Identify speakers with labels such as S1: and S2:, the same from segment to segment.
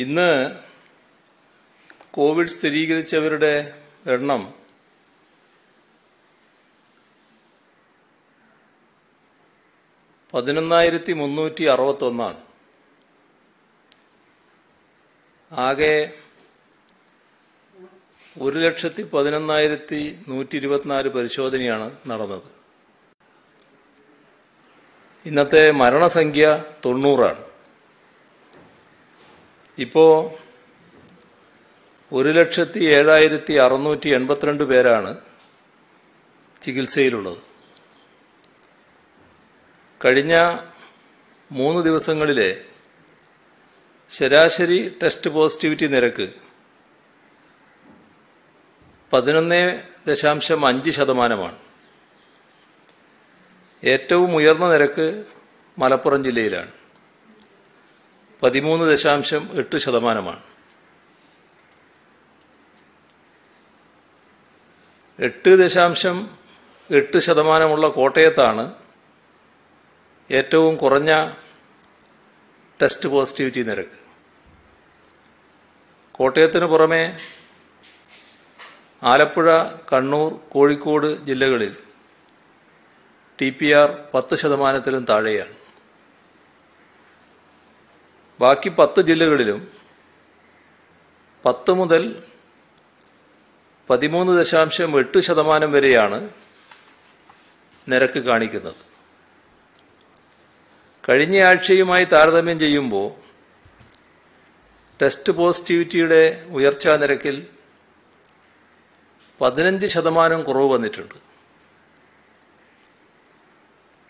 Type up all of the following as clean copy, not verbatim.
S1: ഇന്ന് കോവിഡ് സ്ഥിരീകരിച്ചവരുടെ എണ്ണം 11,361. ആകെ 1,11,124 പരിശോധനയാണ് നടന്നത്. ഇന്നത്തെ മരണസംഖ്യ 90. ഇപ്പോൾ 1,07,682 പേരാണ് ചികിത്സയിലുള്ളത്. കഴിഞ്ഞ 3 ദിവസങ്ങളിലെ ശരാശരി ടെസ്റ്റ് പോസിറ്റിവിറ്റി നിരക്ക് 11.5%. ഏറ്റവും ഉയർന്ന നിരക്ക് മലപ്പുറം ജില്ലയിലാണ്, 13.8%. 8.8% കോട്ടയത്താണ് ഏറ്റവും കുറഞ്ഞ ടെസ്റ്റ് പോസിറ്റിവിറ്റി നിരക്ക്. കോട്ടയത്തിന് പുറമെ ആലപ്പുഴ, കണ്ണൂർ, കോഴിക്കോട് ജില്ലകളിൽ TPR 10%-ലും താഴെയാണ്. ബാക്കി 10 ജില്ലകളിലും 10 മുതൽ 13.8% വരെയാണ് നിരക്ക് കാണിക്കുന്നത്. കഴിഞ്ഞ ആഴ്ചയുമായി താരതമ്യം ചെയ്യുമ്പോൾ ടെസ്റ്റ് പോസിറ്റിവിറ്റിയുടെ ഉയർച്ചാ നിരക്കിൽ 15% കുറവ് വന്നിട്ടുണ്ട്.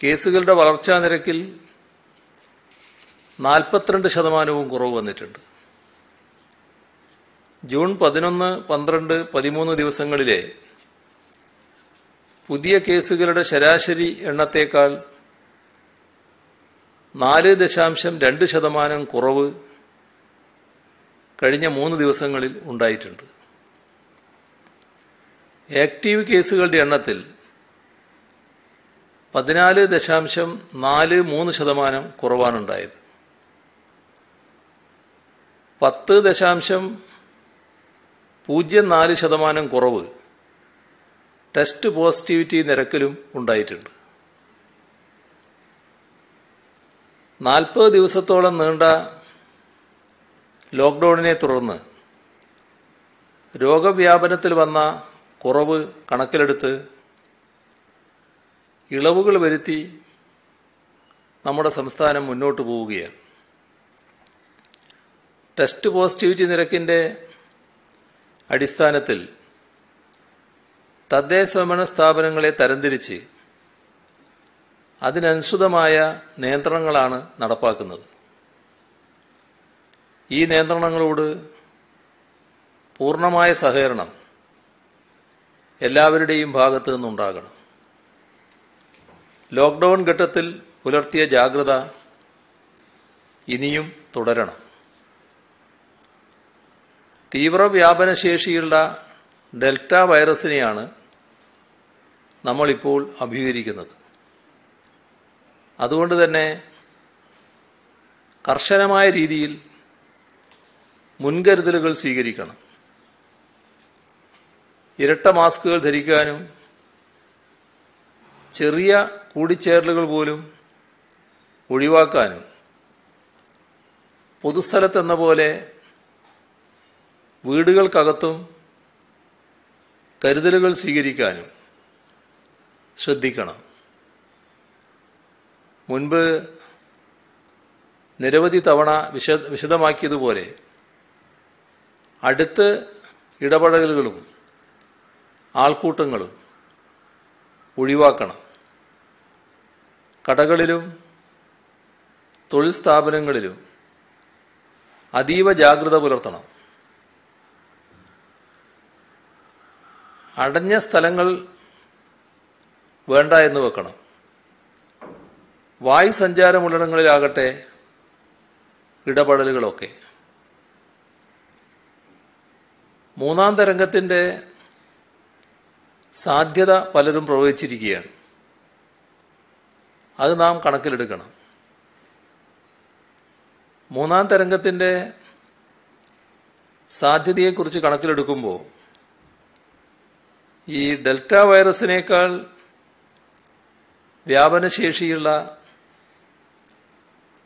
S1: കേസുകളുടെ വളർച്ചാ നിരക്കിൽ 42% കുറവ് വന്നിട്ടുണ്ട്. ജൂൺ 11, 12, 13 ദിവസങ്ങളിലെ പുതിയ കേസുകളുടെ ശരാശരി എണ്ണത്തേക്കാൾ 4.2% കുറവ് കഴിഞ്ഞ 3 ദിവസങ്ങളിൽ ഉണ്ടായിട്ടുണ്ട്. ആക്റ്റീവ് കേസുകളുടെ എണ്ണത്തിൽ 14.43% കുറവാണുണ്ടായത്. 10.04% കുറവ് ടെസ്റ്റ് പോസിറ്റിവിറ്റി നിരക്കിലും ഉണ്ടായിട്ടുണ്ട്. 40 ദിവസത്തോളം നീണ്ട ലോക്ക്ഡൌണിനെ തുടർന്ന് രോഗവ്യാപനത്തിൽ വന്ന കുറവ് കണക്കിലെടുത്ത് ഇളവുകൾ വരുത്തി നമ്മുടെ സംസ്ഥാനം മുന്നോട്ട് പോവുകയാണ്. ടെസ്റ്റ് പോസിറ്റിവിറ്റി നിരക്കിൻ്റെ അടിസ്ഥാനത്തിൽ തദ്ദേശഭരണ സ്ഥാപനങ്ങളെ തരംതിരിച്ച് അതിനനുസൃതമായ നിയന്ത്രണങ്ങളാണ് നടപ്പാക്കുന്നത്. ഈ നിയന്ത്രണങ്ങളോട് പൂർണ്ണമായ സഹകരണം എല്ലാവരുടെയും ഭാഗത്തു നിന്നുണ്ടാകണം. ലോക്ക്ഡൗൺ ഘട്ടത്തിൽ പുലർത്തിയ ജാഗ്രത ഇനിയും തുടരണം. തീവ്രവ്യാപനശേഷിയുള്ള ഡെൽറ്റ വൈറസിനെയാണ് നമ്മളിപ്പോൾ അഭിമുഖീകരിക്കുന്നത്. അതുകൊണ്ട് തന്നെ കർശനമായ രീതിയിൽ മുൻകരുതലുകൾ സ്വീകരിക്കണം. ഇരട്ട മാസ്കുകൾ ധരിക്കാനും ചെറിയ കൂടിച്ചേരലുകൾ പോലും ഒഴിവാക്കാനും പൊതുസ്ഥലത്തെന്ന പോലെ വീടുകൾക്കകത്തും കരുതലുകൾ സ്വീകരിക്കാനും ശ്രദ്ധിക്കണം. മുൻപ് നിരവധി തവണ വിശദമാക്കിയതുപോലെ അടുത്ത് ഇടപെടലുകളും ആൾക്കൂട്ടങ്ങളും ഒഴിവാക്കണം. കടകളിലും തൊഴിൽ സ്ഥാപനങ്ങളിലും അതീവ ജാഗ്രത പുലർത്തണം. അടഞ്ഞ സ്ഥലങ്ങൾ വേണ്ട എന്ന് വെക്കണം. വായു സഞ്ചാരമുള്ളിടങ്ങളിലാകട്ടെ ഇടപെടലുകളൊക്കെ. മൂന്നാം തരംഗത്തിൻ്റെ സാധ്യത പലരും പ്രവചിച്ചിരിക്കുകയാണ്. അത് നാം കണക്കിലെടുക്കണം. മൂന്നാം തരംഗത്തിൻ്റെ സാധ്യതയെക്കുറിച്ച് കണക്കിലെടുക്കുമ്പോൾ ഈ ഡെൽറ്റ വൈറസിനേക്കാൾ വ്യാപനശേഷിയുള്ള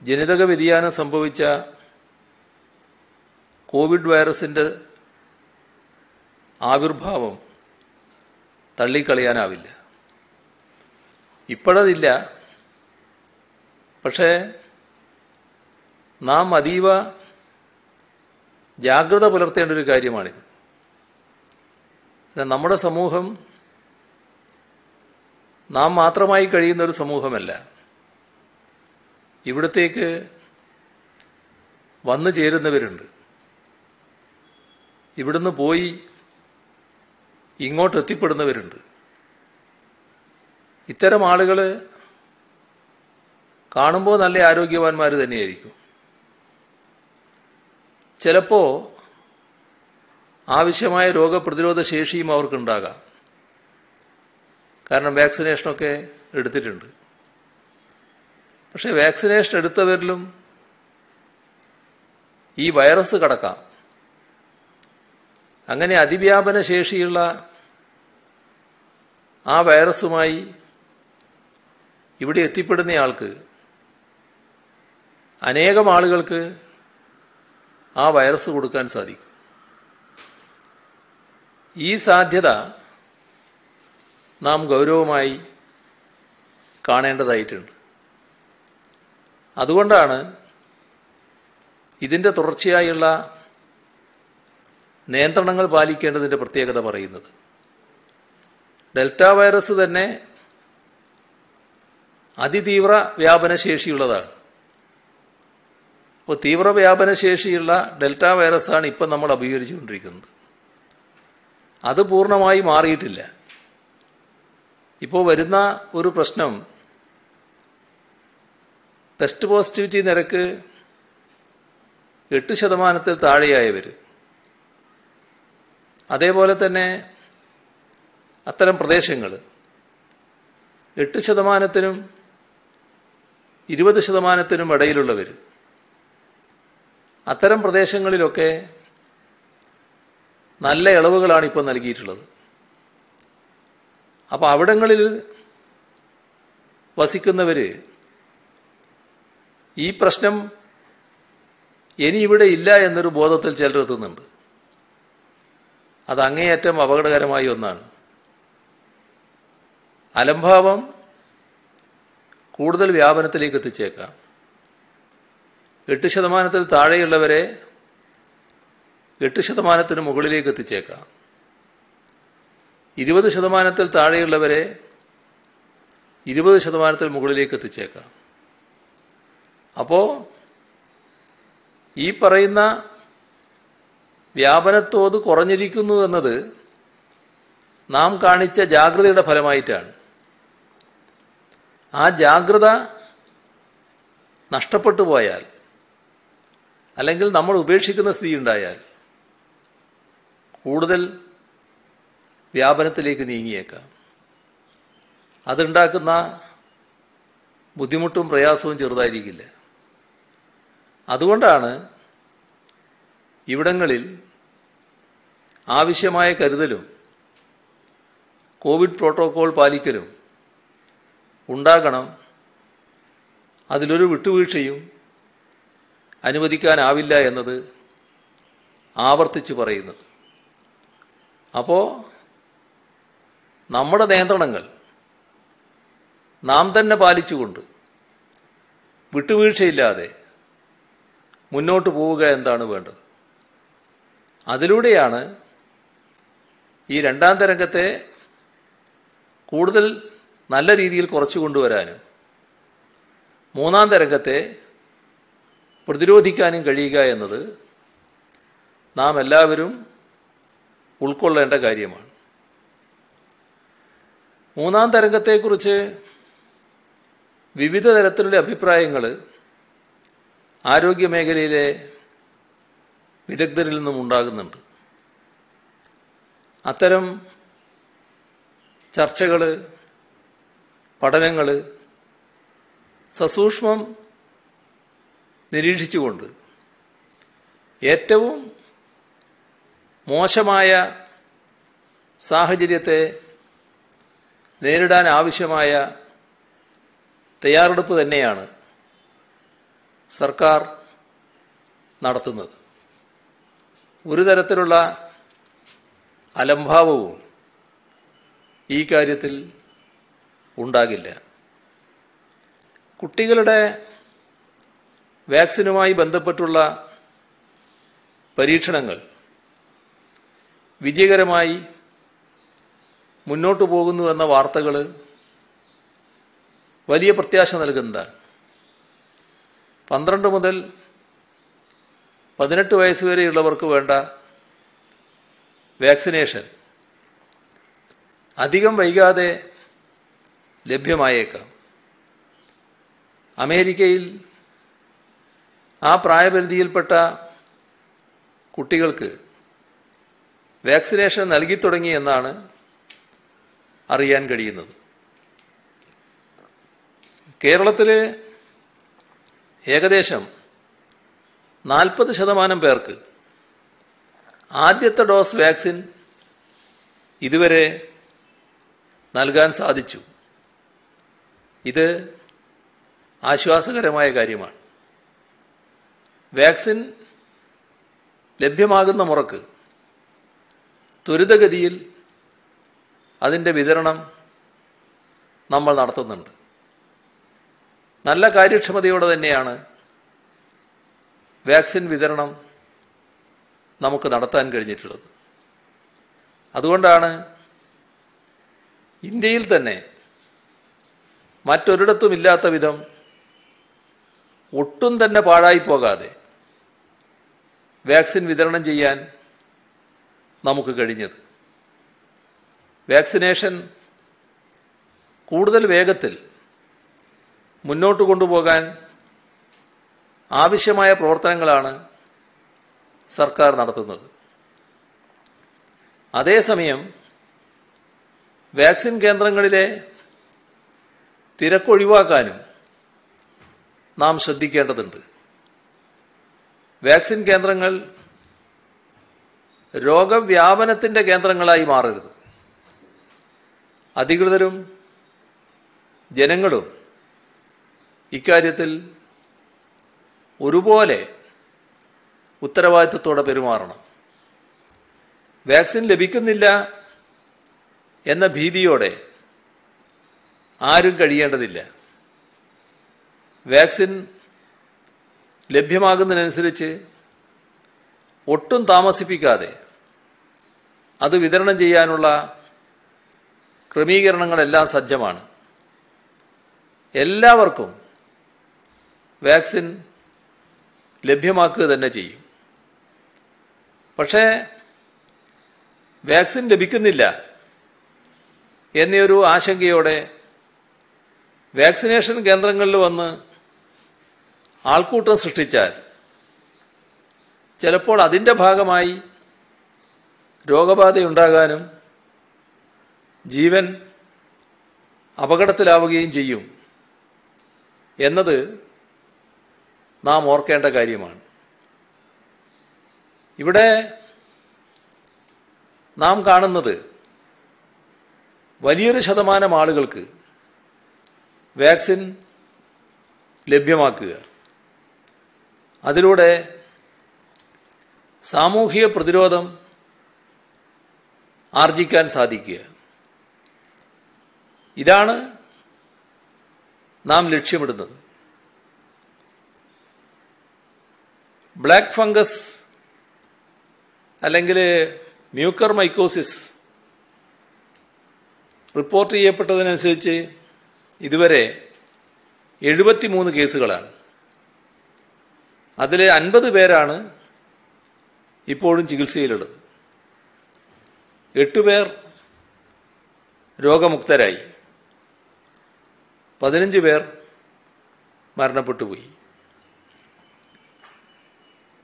S1: ജനിതക വ്യതിയാനം സംഭവിച്ച കോവിഡ് വൈറസിൻ്റെ ആവിർഭാവം തള്ളിക്കളയാനാവില്ല. ഇപ്പോഴതില്ല. പക്ഷേ നാം അതീവ ജാഗ്രത പുലർത്തേണ്ട ഒരു കാര്യമാണിത്. നമ്മുടെ സമൂഹം നാം മാത്രമായി കഴിയുന്ന ഒരു സമൂഹമല്ല. ഇവിടത്തേക്ക് വന്നു ചേരുന്നവരുണ്ട്. ഇവിടുന്ന് പോയി ഇങ്ങോട്ട് എത്തിപ്പെടുന്നവരുണ്ട്. ഇത്തരം ആളുകൾ കാണുമ്പോൾ നല്ല ആരോഗ്യവാന്മാർ തന്നെയായിരിക്കും. ചിലപ്പോൾ ആവശ്യമായ രോഗപ്രതിരോധ ശേഷിയും അവർക്കുണ്ടാകാം. കാരണം വാക്സിനേഷനൊക്കെ എടുത്തിട്ടുണ്ട്. പക്ഷേ വാക്സിനേഷൻ എടുത്തവരിലും ഈ വൈറസ് കടക്കാം. അങ്ങനെ അതിവ്യാപന ശേഷിയുള്ള ആ വൈറസുമായി ഇവിടെ എത്തിപ്പെടുന്ന ആൾക്ക് അനേകം ആളുകൾക്ക് ആ വൈറസ് കൊടുക്കാൻ സാധിക്കും. ഈ സാധ്യത നാം ഗൗരവമായി കാണേണ്ടതായിട്ടുണ്ട്. അതുകൊണ്ടാണ് ഇതിൻ്റെ തുടർച്ചയായുള്ള നിയന്ത്രണങ്ങൾ പാലിക്കേണ്ടതിൻ്റെ പ്രത്യേകത പറയുന്നത്. ഡെൽറ്റ വൈറസ് തന്നെ അതിതീവ്ര വ്യാപനശേഷിയുള്ളതാണ്. അപ്പോൾ തീവ്ര വ്യാപനശേഷിയുള്ള ഡെൽറ്റ വൈറസാണ് ഇപ്പം നമ്മൾ അഭിമുഖീകരിച്ചുകൊണ്ടിരിക്കുന്നത്. അത് പൂർണ്ണമായി മാറിയിട്ടില്ല. ഇപ്പോൾ വരുന്ന ഒരു പ്രശ്നം ടെസ്റ്റ് പോസിറ്റിവിറ്റി നിരക്ക് 8% താഴെയായവർ, അതേപോലെ തന്നെ അത്തരം പ്രദേശങ്ങൾ 8%-നും 20%-നും ഇടയിലുള്ളവർ, അത്തരം പ്രദേശങ്ങളിലൊക്കെ നല്ല ഇളവുകളാണ് ഇപ്പോൾ നൽകിയിട്ടുള്ളത്. അപ്പോൾ അവിടങ്ങളിൽ വസിക്കുന്നവർ ഈ പ്രശ്നം ഇനി ഇവിടെ ഇല്ല എന്നൊരു ബോധത്തിൽ ചിലരെത്തുന്നുണ്ട്. അത് അങ്ങേയറ്റം അപകടകരമായ ഒന്നാണ്. അലംഭാവം കൂടുതൽ വ്യാപനത്തിലേക്ക് എത്തിച്ചേക്കാം. 8%-ൽ താഴെയുള്ളവരെ 8%-ന് മുകളിലേക്ക് എത്തിച്ചേക്കാം. 20%-ൽ താഴെയുള്ളവരെ 20%-ന് മുകളിലേക്ക് എത്തിച്ചേക്കാം. അപ്പോൾ ഈ പറയുന്ന വ്യാപനത്തോത് കുറഞ്ഞിരിക്കുന്നു എന്നത് നാം കാണിച്ച ജാഗ്രതയുടെ ഫലമായിട്ടാണ്. ആ ജാഗ്രത നഷ്ടപ്പെട്ടു പോയാൽ, അല്ലെങ്കിൽ നമ്മൾ ഉപേക്ഷിക്കുന്ന സ്ഥിതി ഉണ്ടായാൽ കൂടുതൽ വ്യാപനത്തിലേക്ക് നീങ്ങിയേക്കാം. അതുണ്ടാക്കുന്ന ബുദ്ധിമുട്ടും പ്രയാസവും ചെറുതായിരിക്കില്ല. അതുകൊണ്ടാണ് ഇവിടങ്ങളിൽ ആവശ്യമായ കരുതലും കോവിഡ് പ്രോട്ടോക്കോൾ പാലിക്കലും ഉണ്ടാകണം. അതിലൊരു വിട്ടുവീഴ്ചയും അനുവദിക്കാനാവില്ല എന്നത് ആവർത്തിച്ച് പറയുന്നത്. അപ്പോൾ നമ്മുടെ നിയന്ത്രണങ്ങൾ നാം തന്നെ പാലിച്ചുകൊണ്ട് വിട്ടുവീഴ്ചയില്ലാതെ മുന്നോട്ട് പോവുക എന്താണ് വേണ്ടത്. അതിലൂടെയാണ് ഈ രണ്ടാം തരംഗത്തെ കൂടുതൽ നല്ല രീതിയിൽ കുറച്ചു കൊണ്ടുവരാനും മൂന്നാം തരംഗത്തെ പ്രതിരോധിക്കാനും കഴിയുക എന്നത് നാം എല്ലാവരും ഉൾക്കൊള്ളേണ്ട കാര്യമാണ്. മൂന്നാം തരംഗത്തെക്കുറിച്ച് വിവിധ തരത്തിലുള്ള അഭിപ്രായങ്ങൾ ആരോഗ്യമേഖലയിലെ വിദഗ്ധരിൽ നിന്നും ഉണ്ടാകുന്നുണ്ട്. അത്തരം ചർച്ചകൾ, പഠനങ്ങൾ സസൂക്ഷ്മം നിരീക്ഷിച്ചുകൊണ്ട് ഏറ്റവും മോശമായ സാഹചര്യത്തെ നേരിടാൻ ആവശ്യമായ തയ്യാറെടുപ്പ് തന്നെയാണ് സർക്കാർ നടത്തുന്നത്. ഒരു തരത്തിലുള്ള അലംഭാവവും ഈ കാര്യത്തിൽ ഉണ്ടാകില്ല. കുട്ടികളുടെ വാക്സിനുമായി ബന്ധപ്പെട്ടുള്ള പരീക്ഷണങ്ങൾ വിജയകരമായി മുന്നോട്ടു പോകുന്നുവെന്ന വാർത്തകൾ വലിയ പ്രത്യാശ നൽകുന്നതാണ്. 12 മുതൽ 18 വയസ്സ് വരെയുള്ളവർക്ക് വേണ്ട വാക്സിനേഷൻ അധികം വൈകാതെ ലഭ്യമായേക്കാം. അമേരിക്കയിൽ ആ പ്രായപരിധിയിൽപ്പെട്ട കുട്ടികൾക്ക് വാക്സിനേഷൻ നൽകിത്തുടങ്ങിയെന്നാണ് അറിയാൻ കഴിയുന്നത്. കേരളത്തിൽ ഏകദേശം 40% പേർക്ക് ആദ്യത്തെ ഡോസ് വാക്സിൻ ഇതുവരെ നൽകാൻ സാധിച്ചു. ഇത് ആശ്വാസകരമായ കാര്യമാണ്. വാക്സിൻ ലഭ്യമാകുന്ന മുറക്ക് ത്വരിതഗതിയിൽ അതിൻ്റെ വിതരണം നമ്മൾ നടത്തുന്നുണ്ട്. നല്ല കാര്യക്ഷമതയോടെ തന്നെയാണ് വാക്സിൻ വിതരണം നമുക്ക് നടത്താൻ കഴിഞ്ഞിട്ടുള്ളത്. അതുകൊണ്ടാണ് ഇന്ത്യയിൽ തന്നെ മറ്റൊരിടത്തുമില്ലാത്ത വിധം ഒട്ടും തന്നെ പാഴായി പോകാതെ വാക്സിൻ വിതരണം ചെയ്യാൻ നമുക്ക് കഴിഞ്ഞത്. വാക്സിനേഷൻ കൂടുതൽ വേഗത്തിൽ മുന്നോട്ട് കൊണ്ടുപോകാൻ ആവശ്യമായ പ്രവർത്തനങ്ങളാണ് സർക്കാർ നടത്തുന്നത്. അതേസമയം വാക്സിൻ കേന്ദ്രങ്ങളിലെ തിരക്കൊഴിവാക്കാനും നാം ശ്രദ്ധിക്കേണ്ടതുണ്ട്. വാക്സിൻ കേന്ദ്രങ്ങൾ രോഗവ്യാപനത്തിൻ്റെ കേന്ദ്രങ്ങളായി മാറരുത്. അധികൃതരും ജനങ്ങളും ഇക്കാര്യത്തിൽ ഒരുപോലെ ഉത്തരവാദിത്വത്തോടെ പെരുമാറണം. വാക്സിൻ ലഭിക്കുന്നില്ല എന്ന ഭീതിയോടെ ആരും കഴിയേണ്ടതില്ല. വാക്സിൻ ലഭ്യമാകുന്നതിനനുസരിച്ച് ഒട്ടും താമസിപ്പിക്കാതെ അത് വിതരണം ചെയ്യാനുള്ള ക്രമീകരണങ്ങളെല്ലാം സജ്ജമാണ്. എല്ലാവർക്കും വാക്സിൻ ലഭ്യമാക്കുക തന്നെ ചെയ്യും. പക്ഷേ വാക്സിൻ ലഭിക്കുന്നില്ല എന്നൊരു ആശങ്കയോടെ വാക്സിനേഷൻ കേന്ദ്രങ്ങളിൽ വന്ന് ആൾക്കൂട്ടം സൃഷ്ടിച്ചാൽ ചിലപ്പോൾ അതിൻ്റെ ഭാഗമായി രോഗബാധയുണ്ടാകാനും ജീവൻ അപകടത്തിലാവുകയും ചെയ്യും എന്നത് നാം ഓർക്കേണ്ട കാര്യമാണ്. ഇവിടെ നാം കാണുന്നത് വലിയൊരു ശതമാനം ആളുകൾക്ക് വാക്സിൻ ലഭ്യമാക്കുക, അതിലൂടെ സാമൂഹിക പ്രതിരോധം ആർജിക്കാൻ സാധിക്കുക. ഇതാണ് നാം ലക്ഷ്യമിടുന്നത്. ബ്ലാക്ക് ഫംഗസ് അല്ലെങ്കിൽ മ്യൂക്കർ മൈക്കോസിസ് റിപ്പോർട്ട് ചെയ്യപ്പെട്ടതിനനുസരിച്ച് ഇതുവരെ 73 കേസുകളാണ്. അതിൽ 50 പേരാണ് ഇപ്പോഴും ചികിത്സയിലുള്ളത്. 8 പേർ രോഗമുക്തരായി, 15 പേർ മരണപ്പെട്ടുപോയി.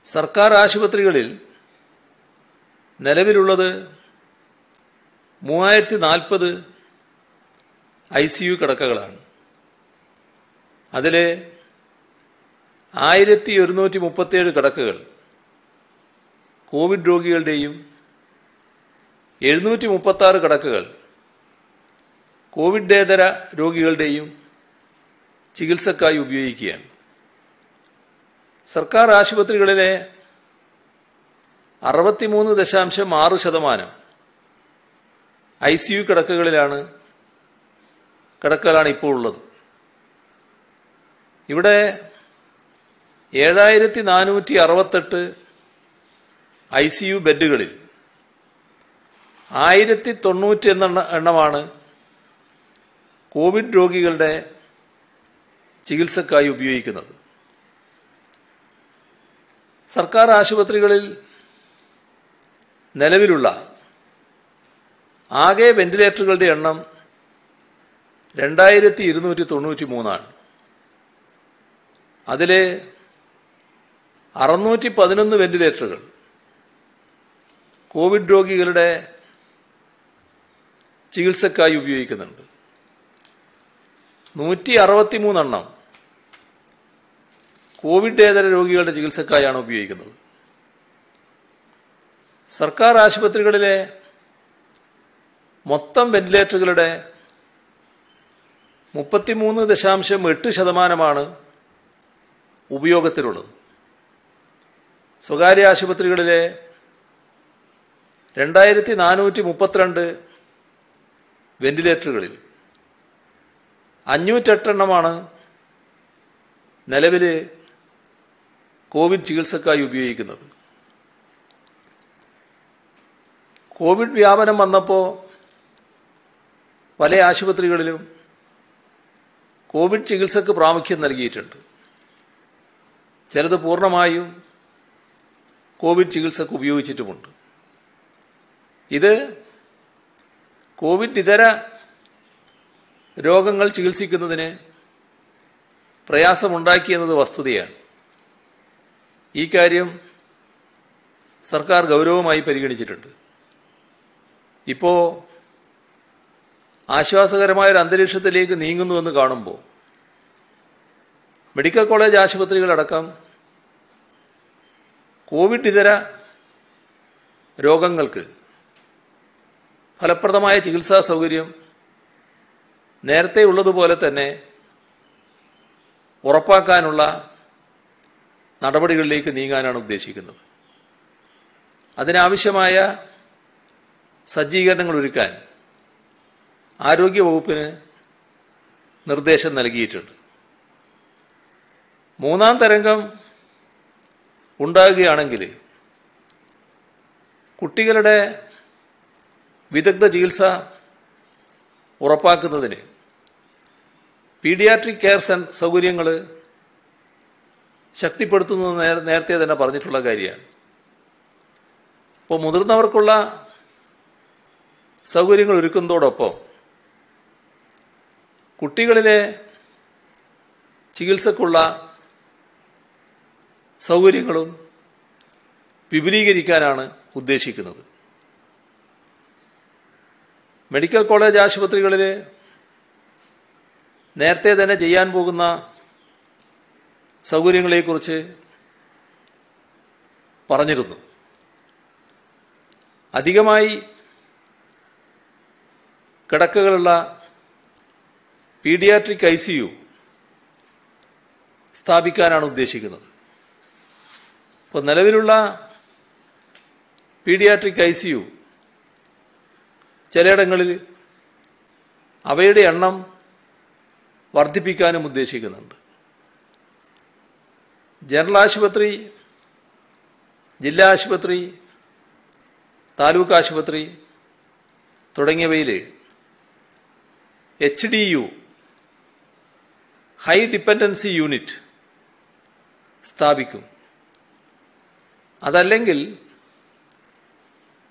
S1: സർക്കാർ ആശുപത്രികളിൽ നിലവിലുള്ളത് 3040 ICU കിടക്കകളാണ്. അതിൽ 1137 കിടക്കകൾ കോവിഡ് രോഗികളുടെയും 736 കിടക്കകൾ കോവിഡേതര രോഗികളുടെയും ചികിത്സക്കായി ഉപയോഗിക്കുകയാണ്. സർക്കാർ ആശുപത്രികളിലെ 63.6% ICU കിടക്കകളാണ് ഇപ്പോൾ ഉള്ളത്. ഇവിടെ 7468 ICU ബെഡുകളിൽ 1090 എണ്ണമാണ് കോവിഡ് രോഗികളുടെ ചികിത്സക്കായി ഉപയോഗിക്കുന്നത്. സർക്കാർ ആശുപത്രികളിൽ നിലവിലുള്ള ആകെ വെന്റിലേറ്ററുകളുടെ എണ്ണം 2293 അതിൽ 611 വെന്റിലേറ്ററുകൾ കോവിഡ് രോഗികളുടെ ചികിത്സക്കായി ഉപയോഗിക്കുന്നുണ്ട്. 163 കോവിഡേതര രോഗികളുടെ ചികിത്സക്കായാണ് ഉപയോഗിക്കുന്നത്. സർക്കാർ ആശുപത്രികളിലെ മൊത്തം വെന്റിലേറ്ററുകളുടെ 33.8% ഉപയോഗത്തിലുള്ളത്. സ്വകാര്യ ആശുപത്രികളിലെ 2432 വെന്റിലേറ്ററുകളിൽ 508 നിലവിൽ കോവിഡ് ചികിത്സക്കായി ഉപയോഗിക്കുന്നത്. കോവിഡ് വ്യാപനം വന്നപ്പോൾ പല ആശുപത്രികളിലും കോവിഡ് ചികിത്സക്ക് പ്രാമുഖ്യം നൽകിയിട്ടുണ്ട്. ചിലത് പൂർണ്ണമായും കോവിഡ് ചികിത്സക്ക് ഉപയോഗിച്ചിട്ടുമുണ്ട്. ഇത് കോവിഡ് ഇതര രോഗങ്ങൾ ചികിത്സിക്കുന്നതിന് പ്രയാസമുണ്ടാക്കിയെന്നത് വസ്തുതയാണ്. ഈ കാര്യം സർക്കാർ ഗൗരവമായി പരിഗണിച്ചിട്ടുണ്ട്. ഇപ്പോൾ ആശ്വാസകരമായൊരു അന്തരീക്ഷത്തിലേക്ക് നീങ്ങുന്നുവെന്ന് കാണുമ്പോൾ മെഡിക്കൽ കോളേജ് ആശുപത്രികളടക്കം കോവിഡ് ഇതര രോഗങ്ങൾക്ക് ഫലപ്രദമായ ചികിത്സാ സൗകര്യം നേരത്തെ ഉള്ളതുപോലെ തന്നെ ഉറപ്പാക്കാനുള്ള നടപടികളിലേക്ക് നീങ്ങാനാണ് ഉദ്ദേശിക്കുന്നത്. അതിനാവശ്യമായ സജ്ജീകരണങ്ങൾ ഒരുക്കാൻ ആരോഗ്യവകുപ്പിന് നിർദ്ദേശം നൽകിയിട്ടുണ്ട്. മൂന്നാം തരംഗം ഉണ്ടാകുകയാണെങ്കിൽ കുട്ടികളുടെ വിദഗ്ധ ചികിത്സ ഉറപ്പാക്കുന്നതിന് പീഡിയാട്രിക് കെയർ സൗകര്യങ്ങൾ ശക്തിപ്പെടുത്തുന്നത് നേരത്തെ തന്നെ പറഞ്ഞിട്ടുള്ള കാര്യമാണ്. അപ്പോൾ മുതിർന്നവർക്കുള്ള സൗകര്യങ്ങൾ ഒരുക്കുന്നതോടൊപ്പം കുട്ടികളിലെ ചികിത്സക്കുള്ള സൗകര്യങ്ങളും വിപുലീകരിക്കാനാണ് ഉദ്ദേശിക്കുന്നത്. മെഡിക്കൽ കോളേജ് ആശുപത്രികളിൽ നേരത്തെ തന്നെ ചെയ്യാൻ പോകുന്ന സൗകര്യങ്ങളെക്കുറിച്ച് പറഞ്ഞിരുന്നു. അധികമായി കിടക്കകളുള്ള പീഡിയാട്രിക് ICU സ്ഥാപിക്കാനാണ് ഉദ്ദേശിക്കുന്നത്. ഇപ്പോൾ നിലവിലുള്ള പീഡിയാട്രിക് ICU ചിലയിടങ്ങളിൽ അവയുടെ എണ്ണം വർദ്ധിപ്പിക്കാനും ഉദ്ദേശിക്കുന്നുണ്ട്. ജനറൽ ആശുപത്രി, ജില്ലാ ആശുപത്രി, താലൂക്ക് ആശുപത്രി തുടങ്ങിയവയിൽ HDU ഹൈ ഡിപ്പെൻഡൻസി യൂണിറ്റ് സ്ഥാപിക്കും. അതല്ലെങ്കിൽ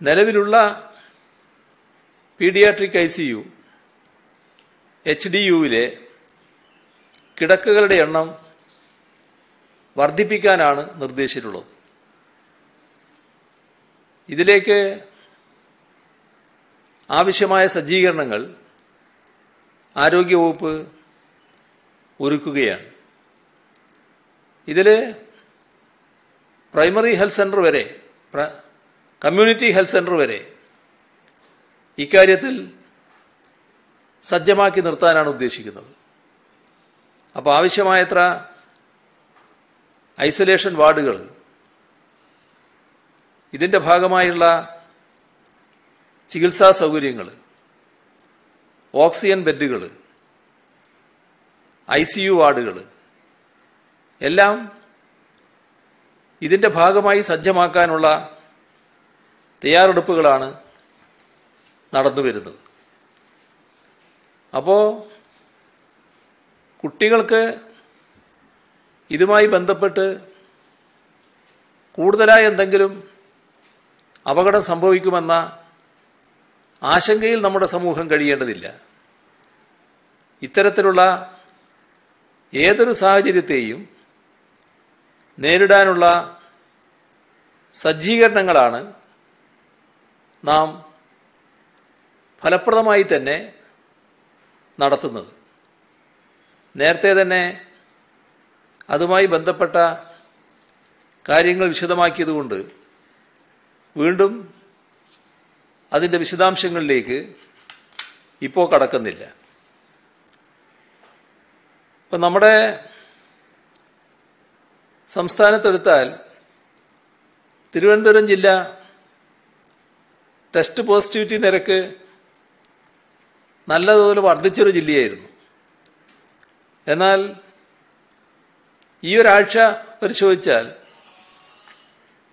S1: നിലവിലുള്ള പീഡിയാട്രിക് ICU HDUവിലെ കിടക്കകളുടെ എണ്ണം വർദ്ധിപ്പിക്കാനാണ് നിർദ്ദേശിച്ചിട്ടുള്ളത്. ഇതിലേക്ക് ആവശ്യമായ സജ്ജീകരണങ്ങൾ ആരോഗ്യവകുപ്പ് ഒരുക്കുകയാണ്. ഇതിൽ പ്രൈമറി ഹെൽത്ത് സെൻ്റർ വരെ, കമ്മ്യൂണിറ്റി ഹെൽത്ത് സെൻ്റർ വരെ ഇക്കാര്യത്തിൽ സജ്ജമാക്കി നിർത്താനാണ് ഉദ്ദേശിക്കുന്നത്. അപ്പോൾ ആവശ്യമായത്ര ഐസൊലേഷൻ വാർഡുകൾ, ഇതിൻ്റെ ഭാഗമായുള്ള ചികിത്സാ സൗകര്യങ്ങൾ, ഓക്സിജൻ ബെഡുകൾ, ICU വാർഡുകൾ എല്ലാം ഇതിൻ്റെ ഭാഗമായി സജ്ജമാക്കാനുള്ള തയ്യാറെടുപ്പുകളാണ് നടന്നു വരുന്നത്. അപ്പോൾ കുട്ടികൾക്ക് ഇതുമായി ബന്ധപ്പെട്ട് കൂടുതലായി എന്തെങ്കിലും അപകടം സംഭവിക്കുമെന്ന ആശങ്കയിൽ നമ്മുടെ സമൂഹം കഴിയേണ്ടതില്ല. ഇത്തരത്തിലുള്ള ഏതൊരു സാഹചര്യത്തെയും നേരിടാനുള്ള സജ്ജീകരണങ്ങളാണ് നാം ഫലപ്രദമായി തന്നെ നടത്തുന്നത്. നേരത്തെ തന്നെ അതുമായി ബന്ധപ്പെട്ട കാര്യങ്ങൾ വിശദമാക്കിയതുകൊണ്ട് വീണ്ടും അതിൻ്റെ വിശദാംശങ്ങളിലേക്ക് ഇപ്പോൾ കടക്കുന്നില്ല. ഇപ്പം നമ്മുടെ സംസ്ഥാനത്തെടുത്താൽ തിരുവനന്തപുരം ജില്ല ടെസ്റ്റ് പോസിറ്റിവിറ്റി നിരക്ക് നല്ലതുപോലെ വർദ്ധിച്ചൊരു ജില്ലയായിരുന്നു. എന്നാൽ ഈ ഒരാഴ്ച പരിശോധിച്ചാൽ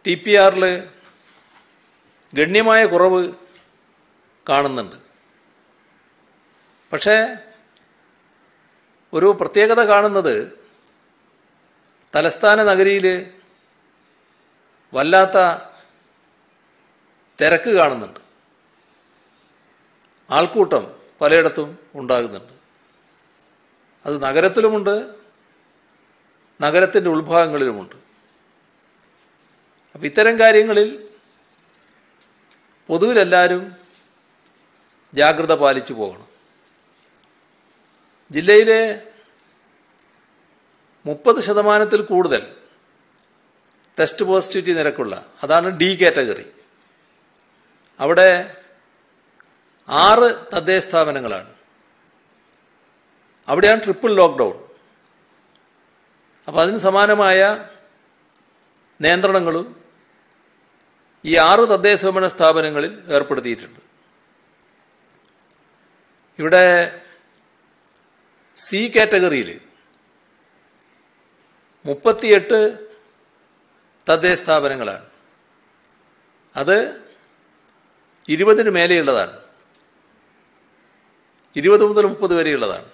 S1: TPR ഗണ്യമായ കുറവ് കാണുന്നുണ്ട്. പക്ഷേ ഒരു പ്രത്യേകത കാണുന്നത് തലസ്ഥാന നഗരിയിൽ വല്ലാത്ത തിരക്ക് കാണുന്നുണ്ട്. ആൾക്കൂട്ടം പലയിടത്തും ഉണ്ടാകുന്നുണ്ട്. അത് നഗരത്തിലുമുണ്ട്, നഗരത്തിൻ്റെ ഉൾഭാഗങ്ങളിലുമുണ്ട്. അപ്പം ഇത്തരം കാര്യങ്ങളിൽ പൊതുവിലെല്ലാവരും ജാഗ്രത പാലിച്ചു പോകണം. ജില്ലയിലെ 30% കൂടുതൽ ടെസ്റ്റ് പോസിറ്റിവിറ്റി നിരക്കുള്ള, അതാണ് D കാറ്റഗറി. അവിടെ 6 തദ്ദേശ സ്ഥാപനങ്ങളാണ്. അവിടെയാണ് ട്രിപ്പിൾ ലോക്ക്ഡൗൺ. അപ്പോൾ അതിന് സമാനമായ നിയന്ത്രണങ്ങളും ഈ 6 തദ്ദേശ സ്വയംഭരണ സ്ഥാപനങ്ങളിൽ ഏർപ്പെടുത്തിയിട്ടുണ്ട്. ഇവിടെ C കാറ്റഗറിയിൽ 38 തദ്ദേശ സ്ഥാപനങ്ങളാണ്. അത് 20-ന് മേലെയുള്ളതാണ്. 20 മുതൽ 30 വരെയുള്ളതാണ്.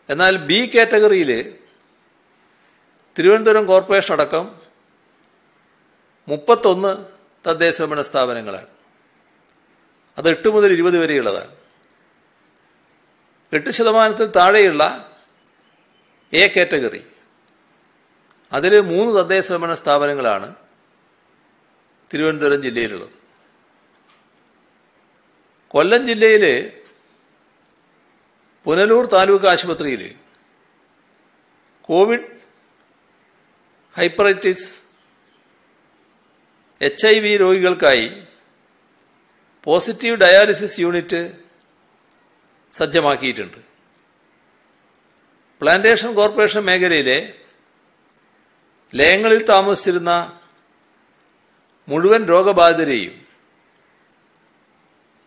S1: എന്നാൽ B കാറ്റഗറിയിൽ തിരുവനന്തപുരം കോർപ്പറേഷൻ അടക്കം 31 തദ്ദേശ സ്വയംഭരണ സ്ഥാപനങ്ങളാണ്. അത് 8 മുതൽ 20 വരെയുള്ളതാണ്. 8% താഴെയുള്ള A കാറ്റഗറി, അതിൽ 3 തദ്ദേശ സ്വയംഭരണ സ്ഥാപനങ്ങളാണ് തിരുവനന്തപുരം ജില്ലയിലുള്ളത്. കൊല്ലം ജില്ലയിൽ പുനലൂർ താലൂക്ക് ആശുപത്രിയിൽ കോവിഡ്, ഹൈപ്പറൈറ്റിസ്, HIV രോഗികൾക്കായി പോസിറ്റീവ് ഡയാലിസിസ് യൂണിറ്റ് സജ്ജമാക്കിയിട്ടുണ്ട്. പ്ലാന്റേഷൻ കോർപ്പറേഷൻ മേഖലയിലെ ലയങ്ങളിൽ താമസിച്ചിരുന്ന മുഴുവൻ രോഗബാധിതരെയും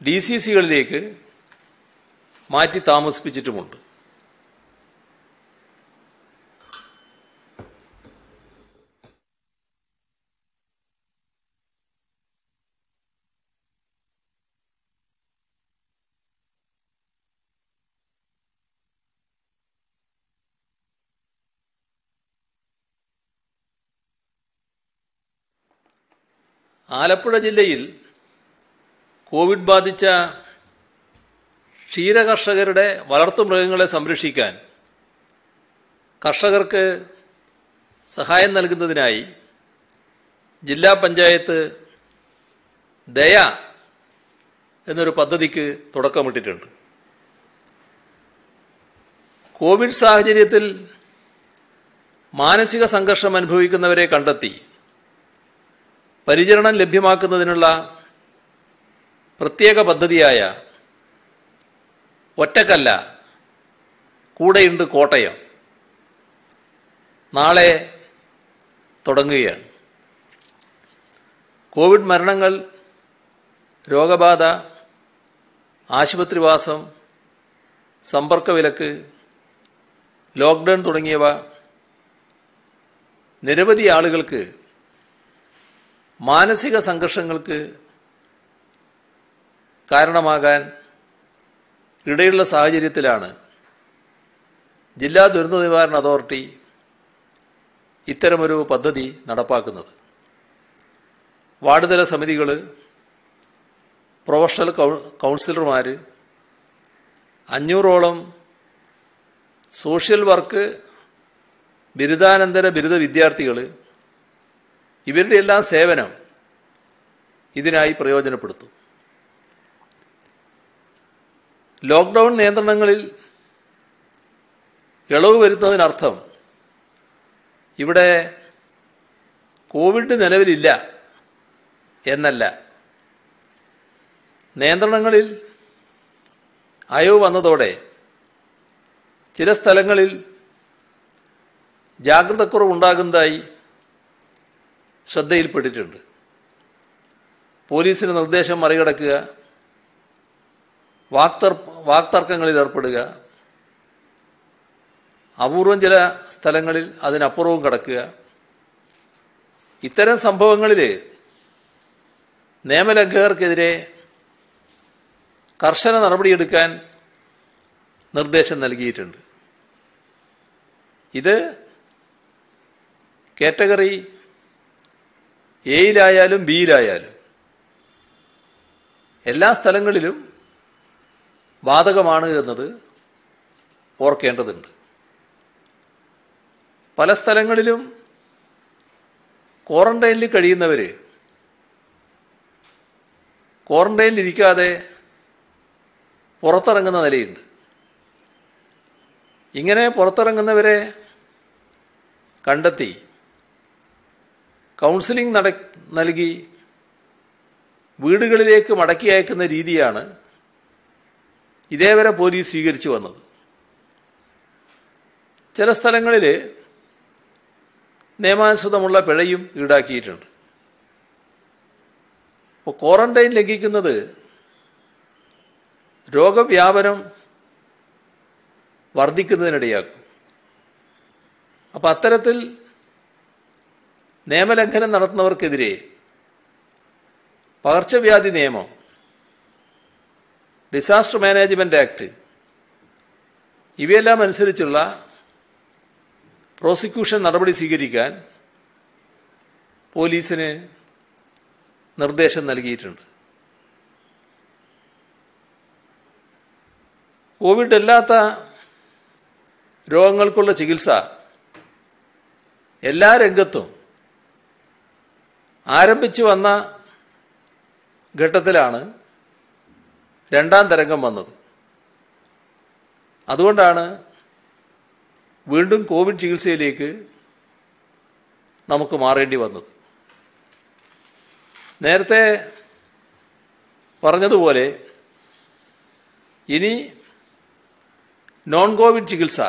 S1: DCCകളിലേക്ക് മാറ്റി താമസിപ്പിച്ചിട്ടുമുണ്ട്. ആലപ്പുഴ ജില്ലയിൽ കോവിഡ് ബാധിച്ച ക്ഷീരകർഷകരുടെ വളർത്തുമൃഗങ്ങളെ സംരക്ഷിക്കാൻ കർഷകർക്ക് സഹായം നൽകുന്നതിനായി ജില്ലാ പഞ്ചായത്ത് ദയ എന്നൊരു പദ്ധതിക്ക് തുടക്കമിട്ടിട്ടുണ്ട്. കോവിഡ് സാഹചര്യത്തിൽ മാനസിക സംഘർഷം അനുഭവിക്കുന്നവരെ കണ്ടെത്തി പരിചരണം ലഭ്യമാക്കുന്നതിനുള്ള പ്രത്യേക പദ്ധതിയായ ഒറ്റക്കല്ല കൂടെയുണ്ട് കോട്ടയം നാളെ തുടങ്ങുകയാണ്. കോവിഡ് മരണങ്ങൾ, രോഗബാധ, ആശുപത്രിവാസം, സമ്പർക്കവിലക്ക്, ലോക്ക്ഡൗൺ തുടങ്ങിയവ നിരവധി ആളുകൾക്ക് മാനസിക സംഘർഷങ്ങൾക്ക് കാരണമാകാൻ ഇടയുള്ള സാഹചര്യത്തിലാണ് ജില്ലാ ദുരന്ത നിവാരണ അതോറിറ്റി ഇത്തരമൊരു പദ്ധതി നടപ്പാക്കുന്നത്. വാർഡ് തല സമിതികൾ, പ്രൊഫഷണൽ കൗൺസിലർമാർ, 500ഓളം സോഷ്യൽ വർക്ക് ബിരുദാനന്തര ബിരുദ വിദ്യാർത്ഥികൾ, ഇവരുടെ എല്ലാം സേവനം ഇതിനായി പ്രയോജനപ്പെടുത്തും. ലോക്ക്ഡൗൺ നിയന്ത്രണങ്ങളിൽ ഇളവ് വരുത്തുന്നതിനർത്ഥം ഇവിടെ കോവിഡ് നിലവിലില്ല എന്നല്ല. നിയന്ത്രണങ്ങളിൽ അയവ് വന്നതോടെ ചില സ്ഥലങ്ങളിൽ ജാഗ്രതക്കുറവുണ്ടാകുന്നതായി ശ്രദ്ധയിൽപ്പെട്ടിട്ടുണ്ട്. പോലീസിന് നിർദ്ദേശം മറികടക്കുക, വാക്തർക്കങ്ങളിൽ ഏർപ്പെടുക, അപൂർവം ചില സ്ഥലങ്ങളിൽ അതിനപ്പുറവും കടക്കുക. ഇത്തരം സംഭവങ്ങളിൽ നിയമലംഘകർക്കെതിരെ കർശന നടപടിയെടുക്കാൻ നിർദ്ദേശം നൽകിയിട്ടുണ്ട്. ഇത് കാറ്റഗറി എയിലായാലും ബിയിലായാലും എല്ലാ സ്ഥലങ്ങളിലും ബാധകമാണ് എന്നത് ഓർക്കേണ്ടതുണ്ട്. പല സ്ഥലങ്ങളിലും ക്വാറന്റൈനിൽ കഴിയുന്നവർ ക്വാറന്റൈനിലിരിക്കാതെ പുറത്തിറങ്ങുന്ന നിലയുണ്ട്. ഇങ്ങനെ പുറത്തിറങ്ങുന്നവരെ കണ്ടെത്തി കൗൺസിലിംഗ് നൽകി വീടുകളിലേക്ക് മടക്കി അയക്കുന്ന രീതിയാണ് ഇതേവരെ പോലീസ് സ്വീകരിച്ചു വന്നത്. ചില സ്ഥലങ്ങളിൽ നിയമാനുസൃതമുള്ള പിഴയും ഈടാക്കിയിട്ടുണ്ട്. അപ്പോൾ ക്വാറന്റൈൻ ലംഘിക്കുന്നത് രോഗവ്യാപനം വർദ്ധിക്കുന്നതിനിടയാക്കും. അപ്പം അത്തരത്തിൽ നിയമലംഘനം നടത്തുന്നവർക്കെതിരെ പകർച്ചവ്യാധി നിയമം, ഡിസാസ്റ്റർ മാനേജ്മെന്റ് ആക്ട് ഇവയെല്ലാം അനുസരിച്ചുള്ള പ്രോസിക്യൂഷൻ നടപടി സ്വീകരിക്കാൻ പോലീസിന് നിർദ്ദേശം നൽകിയിട്ടുണ്ട്. കോവിഡ് അല്ലാത്ത രോഗങ്ങൾക്കുള്ള ചികിത്സ എല്ലാ രംഗത്തും ആരംഭിച്ചു വന്ന ഘട്ടത്തിലാണ് രണ്ടാം തരംഗം വന്നത്. അതുകൊണ്ടാണ് വീണ്ടും കോവിഡ് ചികിത്സയിലേക്ക് നമുക്ക് മാറേണ്ടി വന്നത്. നേരത്തെ പറഞ്ഞതുപോലെ ഇനി നോൺ കോവിഡ് ചികിത്സ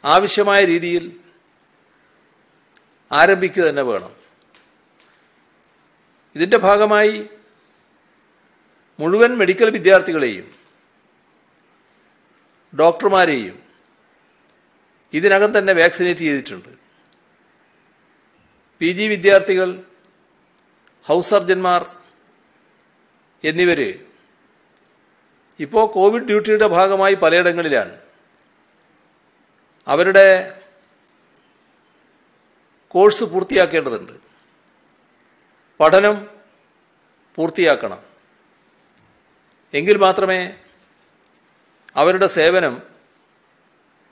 S1: ആവശ്യമായ രീതിയിൽ ആരംഭിക്കുക തന്നെ വേണം. ഇതിൻ്റെ ഭാഗമായി മുഴുവൻ മെഡിക്കൽ വിദ്യാർത്ഥികളെയും ഡോക്ടർമാരെയും ഇതിനകം തന്നെ വാക്സിനേറ്റ് ചെയ്തിട്ടുണ്ട്. PG വിദ്യാർത്ഥികൾ, ഹൗസ് സർജന്മാർ എന്നിവർ ഇപ്പോൾ കോവിഡ് ഡ്യൂട്ടിയുടെ ഭാഗമായി പലയിടങ്ങളിലാണ്. അവരുടെ കോഴ്സ് പൂർത്തിയാക്കേണ്ടതുണ്ട്, പഠനം പൂർത്തിയാക്കണം. എങ്കിൽ മാത്രമേ അവരുടെ സേവനം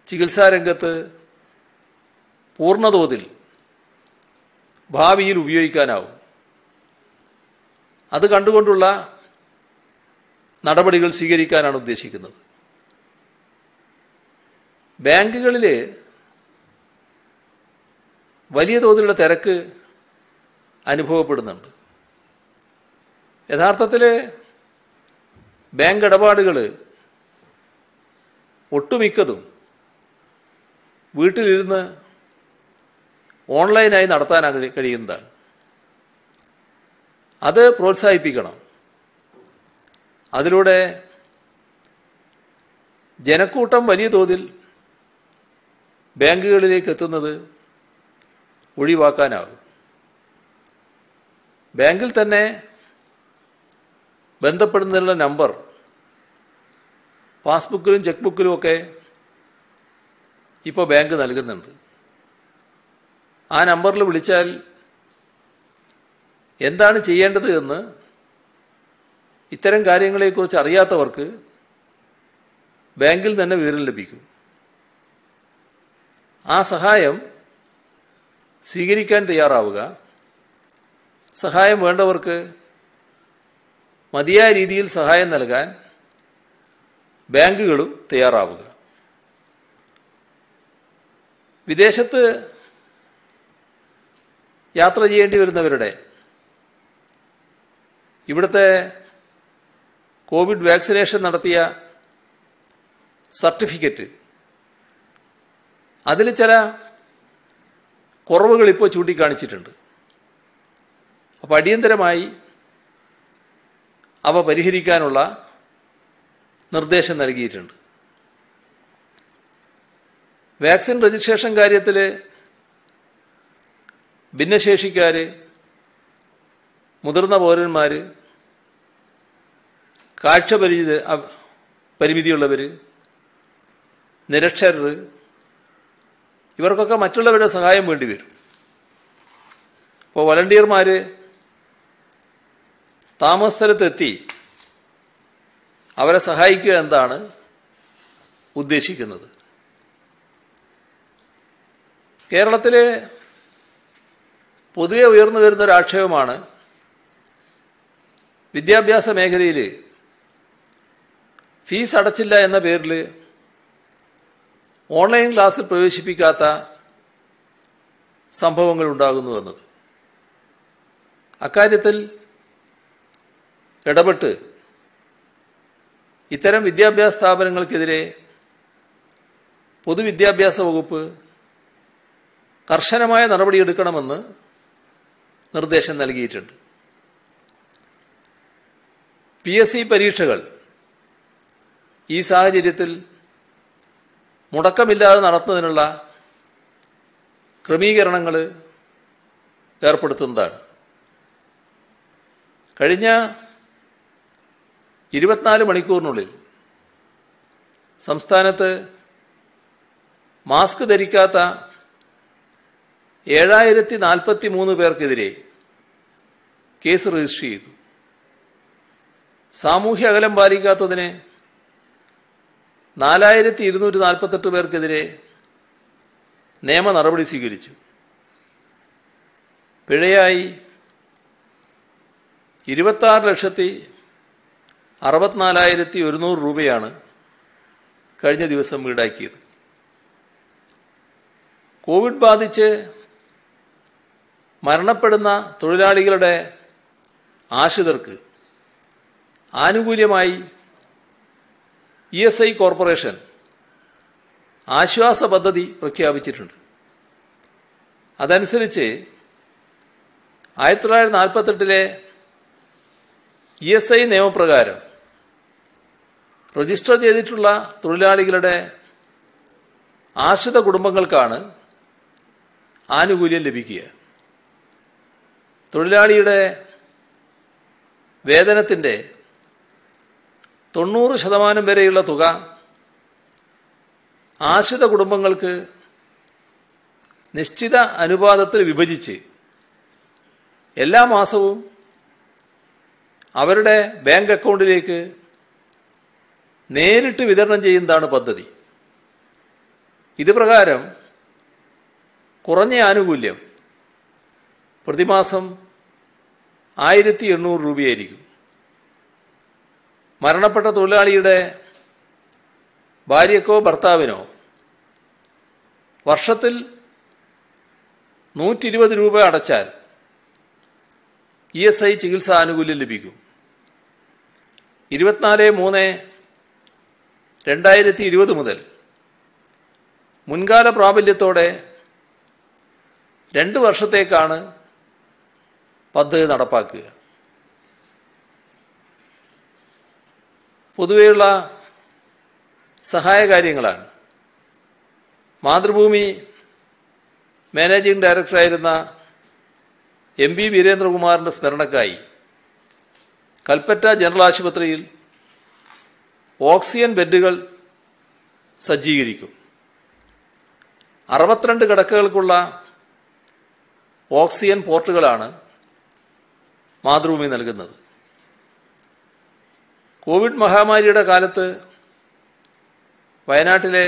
S1: ചികിത്സാരംഗത്ത് പൂർണ്ണതോതിൽ ഭാവിയിൽ ഉപയോഗിക്കാനാവും. അത് കണ്ടുകൊണ്ടുള്ള നടപടികൾ സ്വീകരിക്കാനാണ് ഉദ്ദേശിക്കുന്നത്. ബാങ്കുകളിൽ വലിയ തോതിലുള്ള തിരക്ക് അനുഭവപ്പെടുന്നുണ്ട്. യഥാർത്ഥത്തിൽ ബാങ്ക് ഇടപാടുകൾ ഒട്ടുമിക്കതും വീട്ടിലിരുന്ന് ഓൺലൈനായി നടത്താൻ കഴിയുന്നതാണ്. അത് പ്രോത്സാഹിപ്പിക്കണം. അതിലൂടെ ജനക്കൂട്ടം വലിയ തോതിൽ ബാങ്കുകളിലേക്ക് എത്തുന്നത് ഒഴിവാക്കാനാകും. ബാങ്കിൽ തന്നെ ബന്ധപ്പെടുന്നതിനുള്ള നമ്പർ പാസ്ബുക്കിലും ചെക്ക് ബുക്കിലുമൊക്കെ ഇപ്പോൾ ബാങ്ക് നൽകുന്നുണ്ട്. ആ നമ്പറിൽ വിളിച്ചാൽ എന്താണ് ചെയ്യേണ്ടത് എന്ന് ഇത്തരം കാര്യങ്ങളെക്കുറിച്ച് അറിയാത്തവർക്ക് ബാങ്കിൽ തന്നെ വിവരം ലഭിക്കും. ആ സഹായം സ്വീകരിക്കാൻ തയ്യാറാവുക. സഹായം വേണ്ടവർക്ക് മതിയായ രീതിയിൽ സഹായം നൽകാൻ ബാങ്കുകളും തയ്യാറാവുക. വിദേശത്ത് യാത്ര ചെയ്യേണ്ടി വരുന്നവരുടെ ഇവിടുത്തെ കോവിഡ് വാക്സിനേഷൻ നടത്തിയ സർട്ടിഫിക്കറ്റ്, അതിൽ ചില കുറവുകൾ ഇപ്പോൾ ചൂണ്ടിക്കാണിച്ചിട്ടുണ്ട്. അപ്പോൾ അടിയന്തരമായി അവ പരിഹരിക്കാനുള്ള നിർദ്ദേശം നൽകിയിട്ടുണ്ട്. വാക്സിൻ രജിസ്ട്രേഷൻ കാര്യത്തിൽ ഭിന്നശേഷിക്കാർ, മുതിർന്ന പൗരന്മാർ, കാഴ്ച പരിമിതിയുള്ളവർ, നിരക്ഷരർ, ഇവർക്കൊക്കെ മറ്റുള്ളവരുടെ സഹായം വേണ്ടി വരും. അപ്പോൾ വളണ്ടിയർമാർ താമസസ്ഥലത്തെത്തി അവരെ സഹായിക്കുക എന്താണ് ഉദ്ദേശിക്കുന്നത്. കേരളത്തിൽ പൊതുവെ ഉയർന്നു വരുന്നൊരാക്ഷേപമാണ് വിദ്യാഭ്യാസ മേഖലയിൽ ഫീസ് അടച്ചില്ല എന്ന പേരിൽ ഓൺലൈൻ ക്ലാസ്സിൽ പ്രവേശിപ്പിക്കാത്ത സംഭവങ്ങൾ ഉണ്ടാകുന്നു എന്നത്. അക്കാര്യത്തിൽ ഇടപെട്ട് ഇത്തരം വിദ്യാഭ്യാസ സ്ഥാപനങ്ങൾക്കെതിരെ പൊതുവിദ്യാഭ്യാസ വകുപ്പ് കർശനമായ നടപടിയെടുക്കണമെന്ന് നിർദ്ദേശം നൽകിയിട്ടുണ്ട്. PSC പരീക്ഷകൾ ഈ സാഹചര്യത്തിൽ മുടക്കമില്ലാതെ നടത്തുന്നതിനുള്ള ക്രമീകരണങ്ങൾ ഏർപ്പെടുത്തുന്നതാണ്. കഴിഞ്ഞ 24 മണിക്കൂറിനുള്ളിൽ സംസ്ഥാനത്ത് മാസ്ക് ധരിക്കാത്ത 7043 പേർക്കെതിരെ കേസ് രജിസ്റ്റർ ചെയ്തു. സാമൂഹ്യ അകലം പാലിക്കാത്തതിന് 4248 പേർക്കെതിരെ നിയമ നടപടി സ്വീകരിച്ചു. പിഴയായി 26,64,100 രൂപയാണ് കഴിഞ്ഞ ദിവസം ഈടാക്കിയത്. കോവിഡ് ബാധിച്ച് മരണപ്പെടുന്ന തൊഴിലാളികളുടെ ആശ്രിതർക്ക് ആനുകൂല്യമായി ESI കോർപ്പറേഷൻ ആശ്വാസ പദ്ധതി പ്രഖ്യാപിച്ചിട്ടുണ്ട്. അതനുസരിച്ച് 1948 ESI നിയമപ്രകാരം രജിസ്റ്റർ ചെയ്തിട്ടുള്ള തൊഴിലാളികളുടെ ആശ്രിത കുടുംബങ്ങൾക്കാണ് ആനുകൂല്യം ലഭിക്കുക. തൊഴിലാളിയുടെ വേതനത്തിൻ്റെ 90% വരെയുള്ള തുക ആശ്രിത കുടുംബങ്ങൾക്ക് നിശ്ചിത അനുപാതത്തിൽ വിഭജിച്ച് എല്ലാ മാസവും അവരുടെ ബാങ്ക് അക്കൗണ്ടിലേക്ക് നേരിട്ട് വിതരണം ചെയ്യുന്നതാണ് പദ്ധതി. ഇത് പ്രകാരം കുറഞ്ഞ ആനുകൂല്യം പ്രതിമാസം 1800 രൂപയായിരിക്കും. മരണപ്പെട്ട തൊഴിലാളിയുടെ ഭാര്യക്കോ ഭർത്താവിനോ വർഷത്തിൽ 120 രൂപ അടച്ചാൽ ESI ചികിത്സാ ആനുകൂല്യം ലഭിക്കും. 24/3/2020 മുതൽ മുൻകാല പ്രാബല്യത്തോടെ 2 വർഷത്തേക്കാണ് പദ്ധതി നടപ്പാക്കുക. പൊതുവെയുള്ള സഹായകാര്യങ്ങളാണ്. മാതൃഭൂമി മാനേജിംഗ് ഡയറക്ടറായിരുന്ന എം വി വീരേന്ദ്രകുമാറിൻ്റെ സ്മരണക്കായി കൽപ്പറ്റ ജനറൽ ആശുപത്രിയിൽ ഓക്സിജൻ ബെഡുകൾ സജ്ജീകരിക്കും. 62 കിടക്കകൾക്കുള്ള ഓക്സിജൻ പോർട്ടുകളാണ് മാതൃഭൂമി നൽകുന്നത്. കോവിഡ് മഹാമാരിയുടെ കാലത്ത് വയനാട്ടിലെ